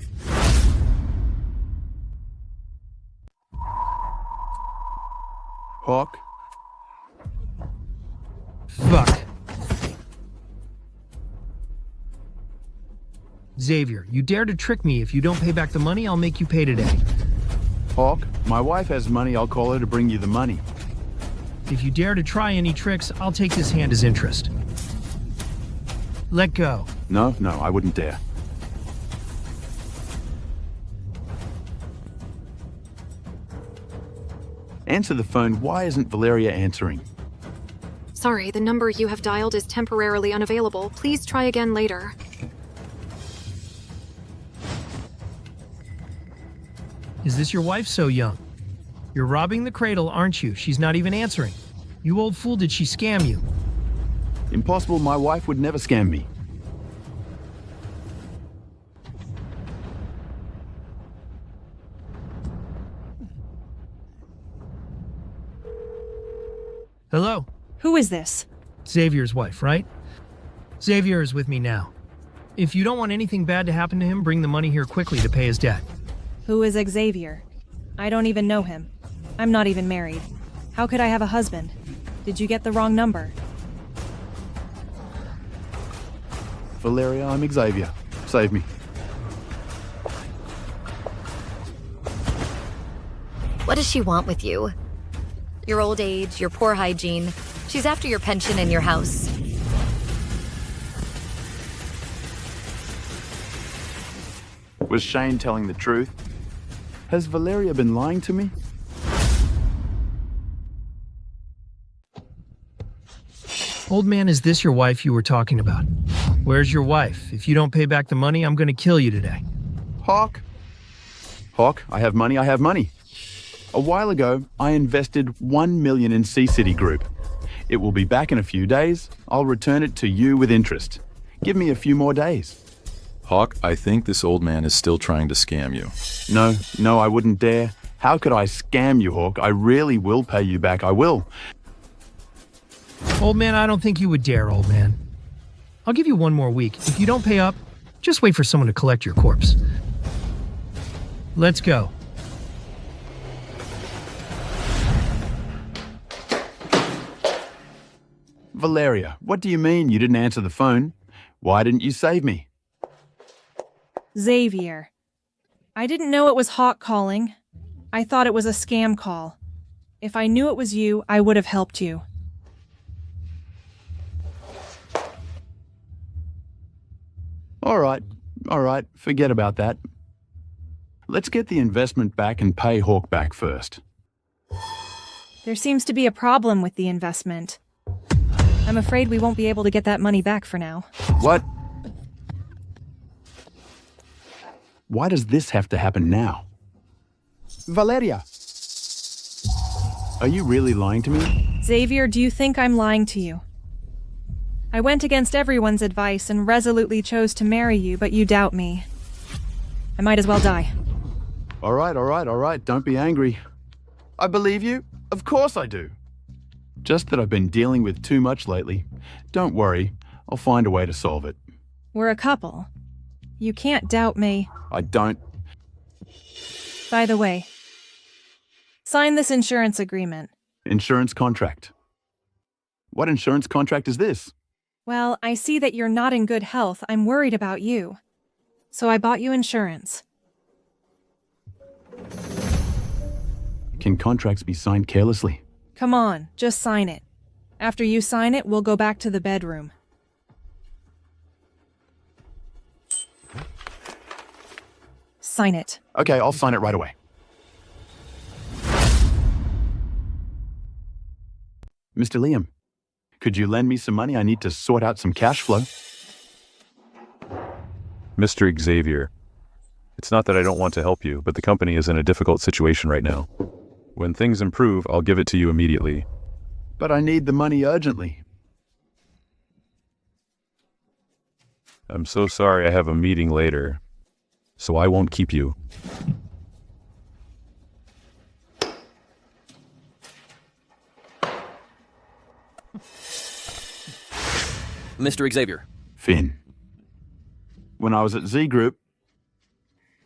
Hawk? Fuck. Xavier, you dare to trick me. If you don't pay back the money, I'll make you pay today. Hawk, my wife has money. I'll call her to bring you the money. If you dare to try any tricks, I'll take this hand as interest. Let go. No, I wouldn't dare. Answer the phone. Why isn't Valeria answering? Sorry, the number you have dialed is temporarily unavailable. Please try again later. Is this your wife so young? You're robbing the cradle, aren't you? She's not even answering. You old fool, did she scam you? Impossible. My wife would never scam me. Hello? Who is this? Xavier's wife, right? Xavier is with me now. If you don't want anything bad to happen to him, bring the money here quickly to pay his debt. Who is Xavier? I don't even know him. I'm not even married. How could I have a husband? Did you get the wrong number? Valeria, I'm Xavier. Save me. What does she want with you? Your old age, your poor hygiene. She's after your pension and your house. Was Shane telling the truth? Has Valeria been lying to me? Old man, is this your wife you were talking about? Where's your wife? If you don't pay back the money, I'm gonna kill you today. Hawk. Hawk, I have money, I have money. A while ago, I invested 1 million in C-City Group. It will be back in a few days. I'll return it to you with interest. Give me a few more days. Hawk, I think this old man is still trying to scam you. No, I wouldn't dare. How could I scam you, Hawk? I really will pay you back, I will. Old man, I don't think you would dare, old man. I'll give you 1 more week. If you don't pay up, just wait for someone to collect your corpse. Let's go. Valeria, what do you mean you didn't answer the phone? Why didn't you save me? Xavier. I didn't know it was Hawk calling. I thought it was a scam call. If I knew it was you, I would have helped you. All right, forget about that. Let's get the investment back and pay Hawk back first. There seems to be a problem with the investment. I'm afraid we won't be able to get that money back for now. What? Why does this have to happen now? Valeria! Are you really lying to me? Xavier, do you think I'm lying to you? I went against everyone's advice and resolutely chose to marry you, but you doubt me. I might as well die. All right, don't be angry. I believe you. Of course I do. Just that I've been dealing with too much lately. Don't worry, I'll find a way to solve it. We're a couple. You can't doubt me. I don't. By the way, sign this insurance agreement. Insurance contract. What insurance contract is this? Well, I see that you're not in good health. I'm worried about you. So I bought you insurance. Can contracts be signed carelessly? Come on, just sign it. After you sign it, we'll go back to the bedroom. Sign it. Okay, I'll sign it right away. Mr. Liam, could you lend me some money? I need to sort out some cash flow. Mr. Xavier, it's not that I don't want to help you, but the company is in a difficult situation right now. When things improve, I'll give it to you immediately. But I need the money urgently. I'm so sorry I have a meeting later, so I won't keep you. Mr. Xavier. Finn. When I was at Z Group,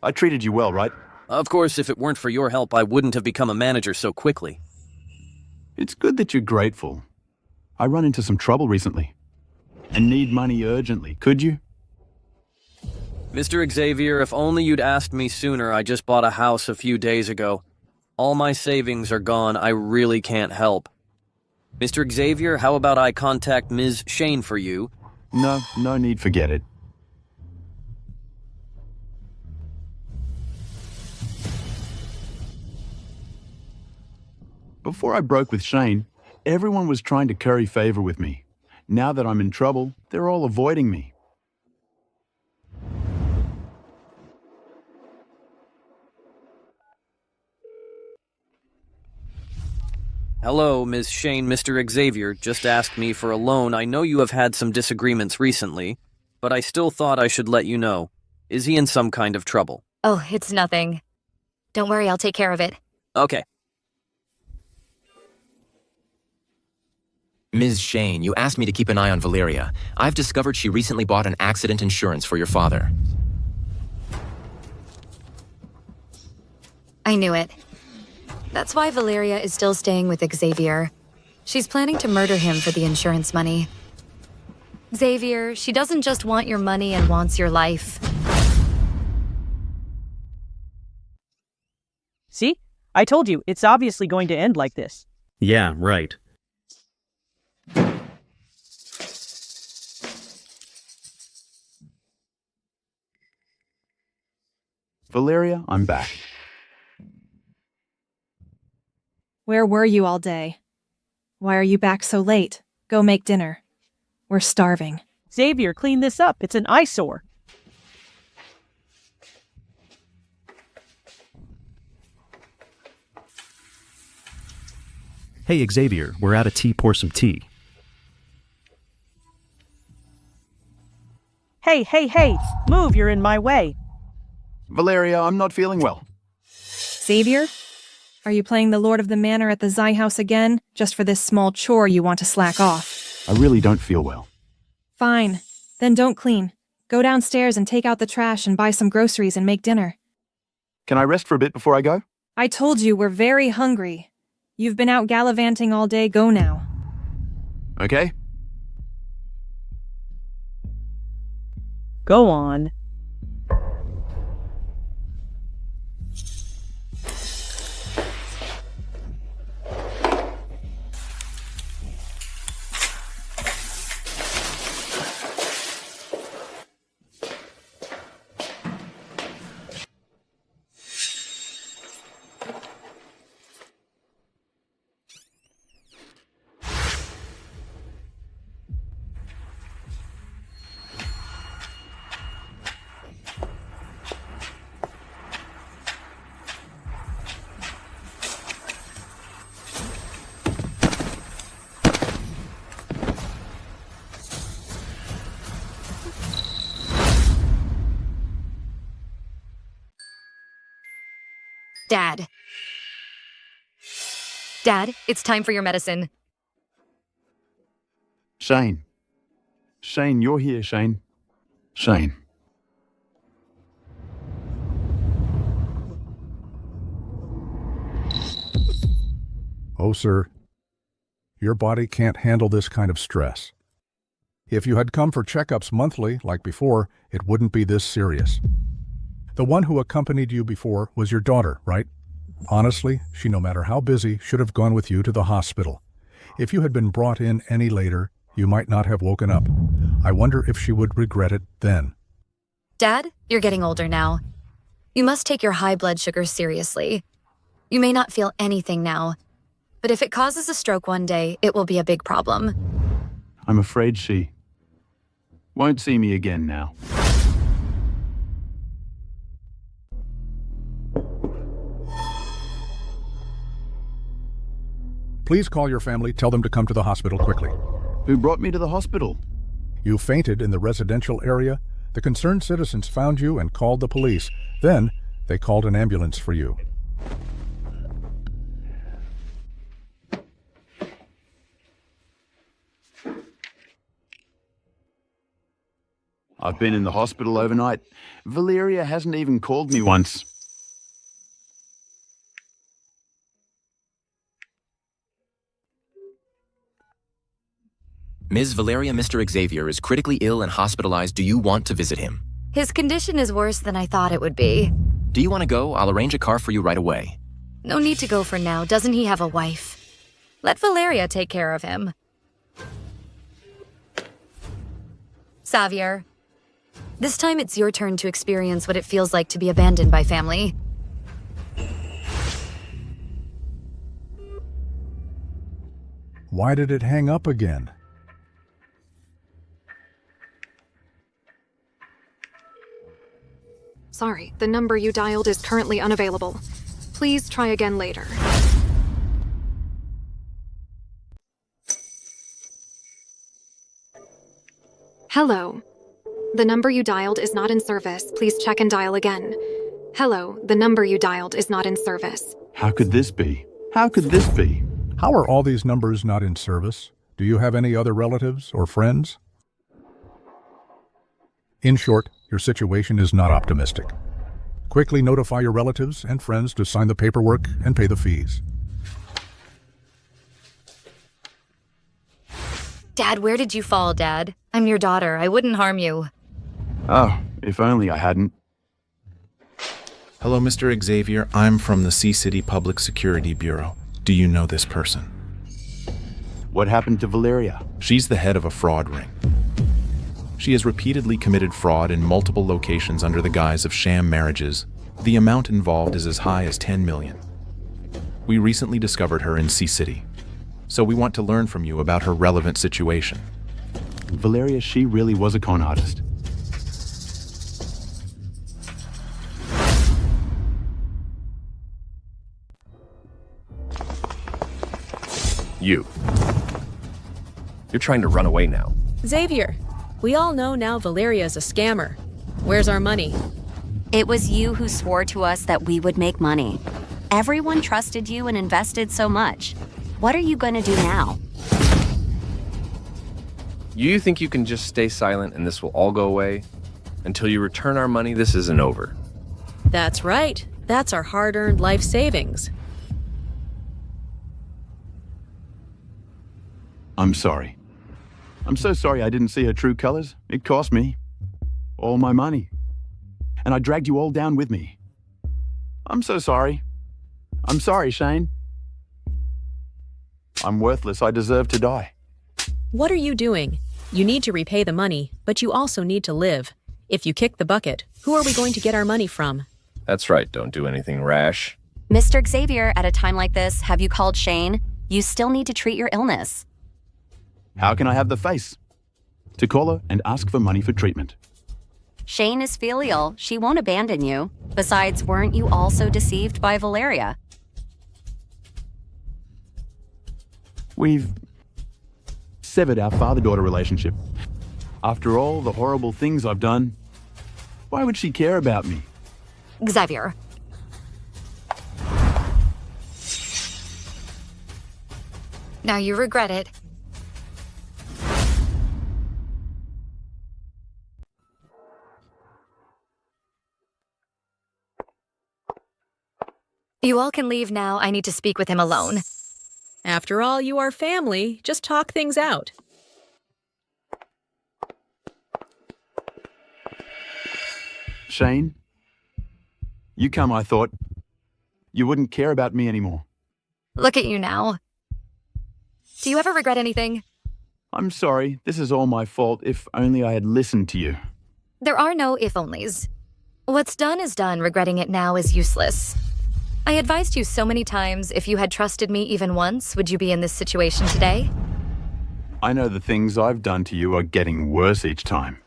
I treated you well, right? Of course, if it weren't for your help, I wouldn't have become a manager so quickly. It's good that you're grateful. I run into some trouble recently and need money urgently. Could you? Mr. Xavier, if only you'd asked me sooner. I just bought a house a few days ago. All my savings are gone. I really can't help. Mr. Xavier, how about I contact Ms. Shane for you? No need, forget it. Before I broke with Shane, everyone was trying to curry favor with me. Now that I'm in trouble, they're all avoiding me. Hello, Ms. Shane. Mr. Xavier just asked me for a loan. I know you have had some disagreements recently, but I still thought I should let you know. Is he in some kind of trouble? Oh, it's nothing. Don't worry, I'll take care of it. Okay. Ms. Shane, you asked me to keep an eye on Valeria. I've discovered she recently bought an accident insurance for your father. I knew it. That's why Valeria is still staying with Xavier. She's planning to murder him for the insurance money. Xavier, she doesn't just want your money and wants your life. See? I told you, it's obviously going to end like this. Yeah, right. Valeria, I'm back. Where were you all day? Why are you back so late? Go make dinner. We're starving. Xavier, clean this up. It's an eyesore. Hey, Xavier, we're out of tea. Pour some tea. Hey! Move, you're in my way. Valeria, I'm not feeling well. Xavier? Are you playing the Lord of the Manor at the Zai house again, just for this small chore you want to slack off? I really don't feel well. Fine. Then don't clean. Go downstairs and take out the trash and buy some groceries and make dinner. Can I rest for a bit before I go? I told you we're very hungry. You've been out gallivanting all day, go now. Okay. Go on. Dad. Dad, it's time for your medicine. Shane. Shane, you're here, Shane. Shane. Oh, sir. Your body can't handle this kind of stress. If you had come for checkups monthly, like before, it wouldn't be this serious. The one who accompanied you before was your daughter, right? Honestly, she, no matter how busy, should have gone with you to the hospital. If you had been brought in any later, you might not have woken up. I wonder if she would regret it then. Dad, you're getting older now. You must take your high blood sugar seriously. You may not feel anything now, but if it causes a stroke one day, it will be a big problem. I'm afraid she won't see me again now. Please call your family, tell them to come to the hospital quickly. Who brought me to the hospital? You fainted in the residential area. The concerned citizens found you and called the police. Then, they called an ambulance for you. I've been in the hospital overnight. Valeria hasn't even called me once. Ms. Valeria, Mr. Xavier is critically ill and hospitalized. Do you want to visit him? His condition is worse than I thought it would be. Do you want to go? I'll arrange a car for you right away. No need to go for now. Doesn't he have a wife? Let Valeria take care of him. Xavier, this time it's your turn to experience what it feels like to be abandoned by family. Why did it hang up again? Sorry, the number you dialed is currently unavailable. Please try again later. Hello. The number you dialed is not in service. Please check and dial again. Hello, the number you dialed is not in service. How could this be? How could this be? How are all these numbers not in service? Do you have any other relatives or friends? In short, your situation is not optimistic. Quickly notify your relatives and friends to sign the paperwork and pay the fees. Dad, where did you fall, Dad? I'm your daughter. I wouldn't harm you. Oh, if only I hadn't. Hello, Mr. Xavier. I'm from the C-City Public Security Bureau. Do you know this person? What happened to Valeria? She's the head of a fraud ring. She has repeatedly committed fraud in multiple locations under the guise of sham marriages. The amount involved is as high as 10 million. We recently discovered her in C-City, so we want to learn from you about her relevant situation. Valeria, she really was a con artist. You're trying to run away now. Xavier, we all know now Valeria's a scammer. Where's our money? It was you who swore to us that we would make money. Everyone trusted you and invested so much. What are you going to do now? You think you can just stay silent and this will all go away? Until you return our money, this isn't over. That's right. That's our hard-earned life savings. I'm sorry. I'm so sorry I didn't see her true colors. It cost me all my money. And I dragged you all down with me. I'm so sorry. I'm sorry, Shane. I'm worthless. I deserve to die. What are you doing? You need to repay the money, but you also need to live. If you kick the bucket, who are we going to get our money from? That's right, don't do anything rash. Mr. Xavier, at a time like this, have you called Shane? You still need to treat your illness. How can I have the face to call her and ask for money for treatment? Shane is filial. She won't abandon you. Besides, weren't you also deceived by Valeria? We've severed our father-daughter relationship. After all the horrible things I've done, why would she care about me? Xavier. Now you regret it. You all can leave now. I need to speak with him alone. After all, you are family. Just talk things out. Shane, you come, I thought. You wouldn't care about me anymore. Look at you now. Do you ever regret anything? I'm sorry. This is all my fault. If only I had listened to you. There are no if-onlys. What's done is done. Regretting it now is useless. I advised you so many times. If you had trusted me even once, would you be in this situation today? I know the things I've done to you are getting worse each time.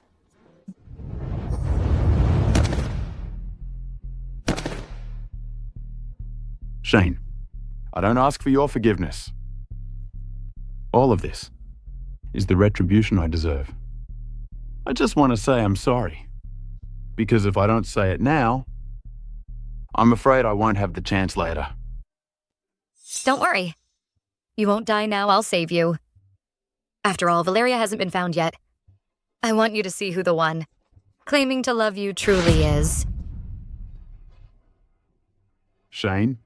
Shane, I don't ask for your forgiveness. All of this is the retribution I deserve. I just want to say I'm sorry. Because if I don't say it now, I'm afraid I won't have the chance later. Don't worry. You won't die now, I'll save you. After all, Valeria hasn't been found yet. I want you to see who the one claiming to love you truly is. Shane?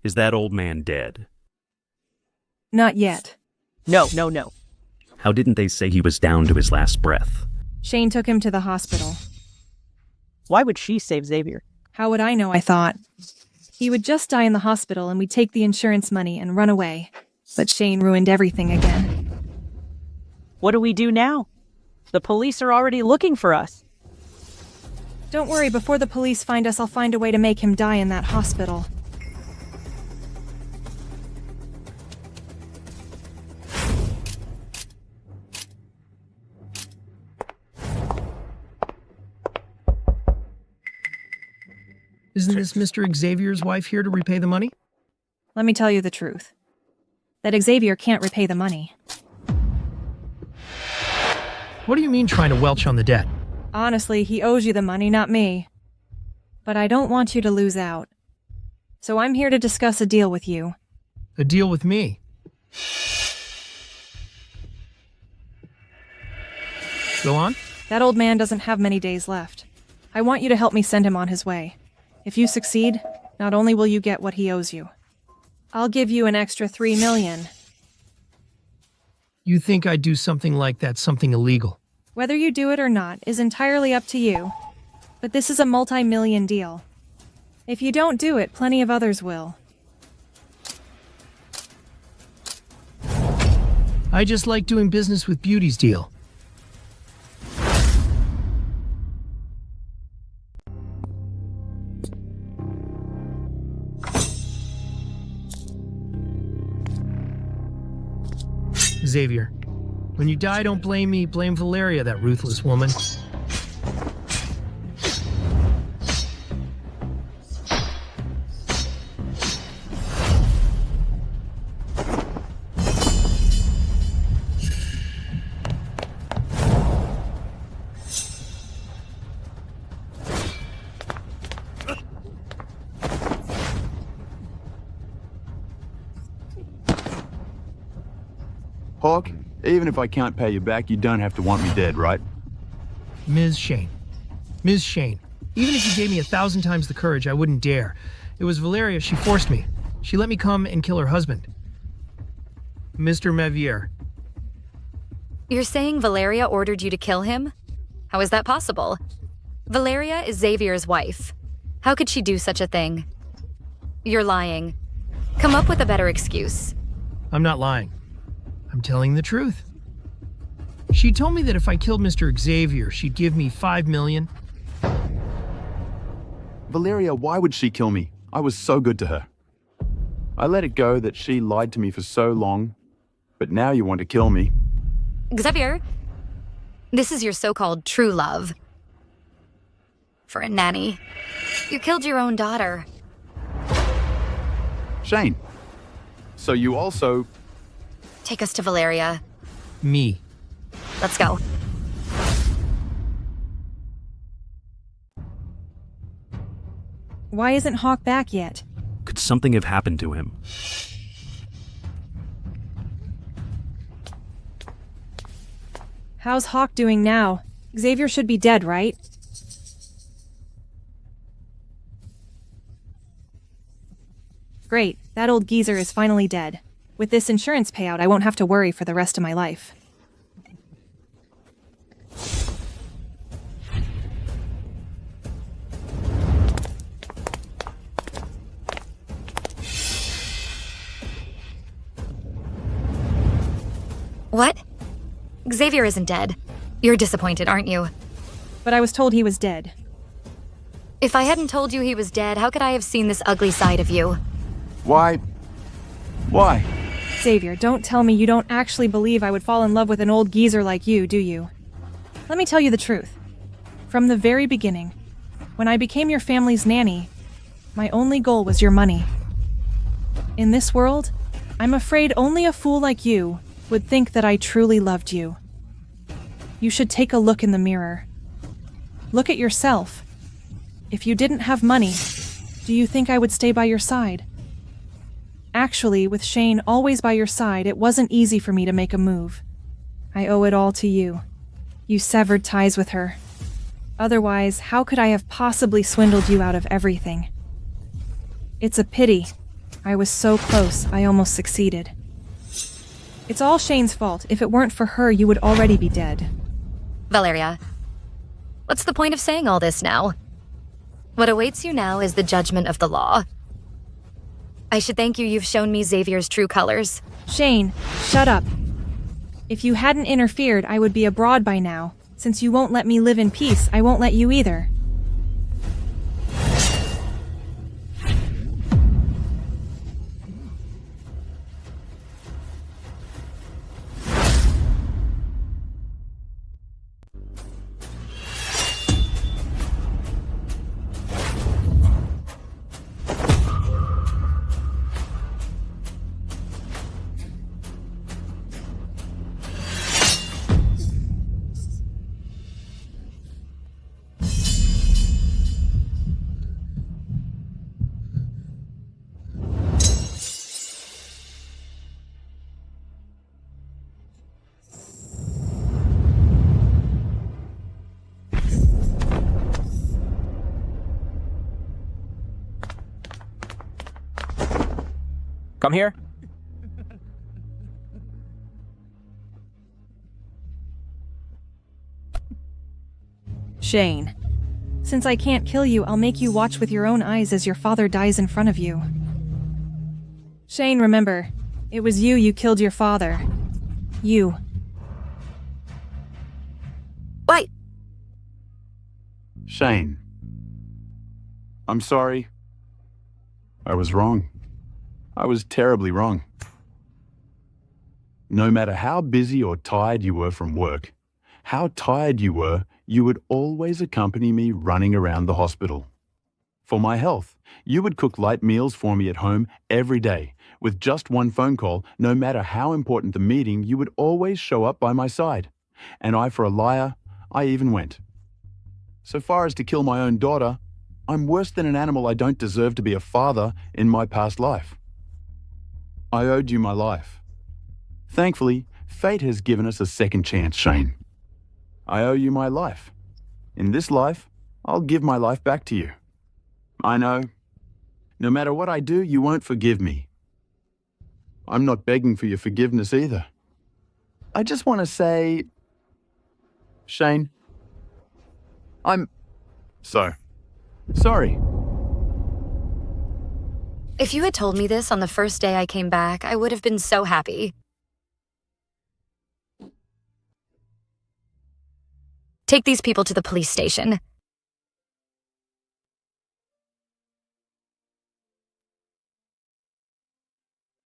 Is that old man dead? Not yet. No. How didn't they say he was down to his last breath? Shane took him to the hospital. Why would she save Xavier? How would I know, I thought. He would just die in the hospital and we'd take the insurance money and run away. But Shane ruined everything again. What do we do now? The police are already looking for us. Don't worry, before the police find us, I'll find a way to make him die in that hospital. Isn't this Mr. Xavier's wife here to repay the money? Let me tell you the truth. That Xavier can't repay the money. What do you mean trying to welch on the debt? Honestly, he owes you the money, not me. But I don't want you to lose out. So I'm here to discuss a deal with you. A deal with me? Go on. That old man doesn't have many days left. I want you to help me send him on his way. If you succeed, not only will you get what he owes you, I'll give you an extra $3 million. You think I'd do something like that, something illegal? Whether you do it or not is entirely up to you. But this is a multi-million deal. If you don't do it, plenty of others will. I just like doing business with Beauty's deal. Xavier, when you die, don't blame me. Blame Valeria, that ruthless woman. Hawk, even if I can't pay you back, you don't have to want me dead, right? Ms. Shane. Ms. Shane. Even if you gave me 1,000 times the courage, I wouldn't dare. It was Valeria, she forced me. She let me come and kill her husband. Mr. Mavier. You're saying Valeria ordered you to kill him? How is that possible? Valeria is Xavier's wife. How could she do such a thing? You're lying. Come up with a better excuse. I'm not lying. I'm telling the truth. She told me that if I killed Mr. Xavier, she'd give me $5 million. Valeria, why would she kill me? I was so good to her. I let it go that she lied to me for so long, but now you want to kill me. Xavier, this is your so-called true love. For a nanny. You killed your own daughter. Shane, so you also... Take us to Valeria. Me. Let's go. Why isn't Hawk back yet? Could something have happened to him? How's Hawk doing now? Xavier should be dead, right? Great, that old geezer is finally dead. With this insurance payout, I won't have to worry for the rest of my life. What? Xavier isn't dead. You're disappointed, aren't you? But I was told he was dead. If I hadn't told you he was dead, how could I have seen this ugly side of you? Why? Why? Xavier, don't tell me you don't actually believe I would fall in love with an old geezer like you, do you? Let me tell you the truth. From the very beginning, when I became your family's nanny, my only goal was your money. In this world, I'm afraid only a fool like you would think that I truly loved you. You should take a look in the mirror. Look at yourself. If you didn't have money, do you think I would stay by your side? Actually, with Shane always by your side, it wasn't easy for me to make a move. I owe it all to you. You severed ties with her. Otherwise, how could I have possibly swindled you out of everything? It's a pity. I was so close, I almost succeeded. It's all Shane's fault. If it weren't for her, you would already be dead. Valeria, what's the point of saying all this now? What awaits you now is the judgment of the law. I should thank you. You've shown me Xavier's true colors. Shane, shut up. If you hadn't interfered, I would be abroad by now. Since you won't let me live in peace, I won't let you either. Come here. Shane. Since I can't kill you, I'll make you watch with your own eyes as your father dies in front of you. Shane, remember, it was you killed your father. You. Wait! Shane. I'm sorry. I was wrong. I was terribly wrong. No matter how busy or tired you were from work, how tired you were, you would always accompany me running around the hospital. For my health, you would cook light meals for me at home every day. With just one phone call, no matter how important the meeting, you would always show up by my side. And I, for a liar, I even went. So far as to kill my own daughter, I'm worse than an animal. I don't deserve to be a father in my past life. I owed you my life. Thankfully, fate has given us a second chance, Shane. I owe you my life. In this life, I'll give my life back to you. I know. No matter what I do, you won't forgive me. I'm not begging for your forgiveness either. I just want to say, Shane, I'm sorry. If you had told me this on the first day I came back, I would have been so happy. Take these people to the police station.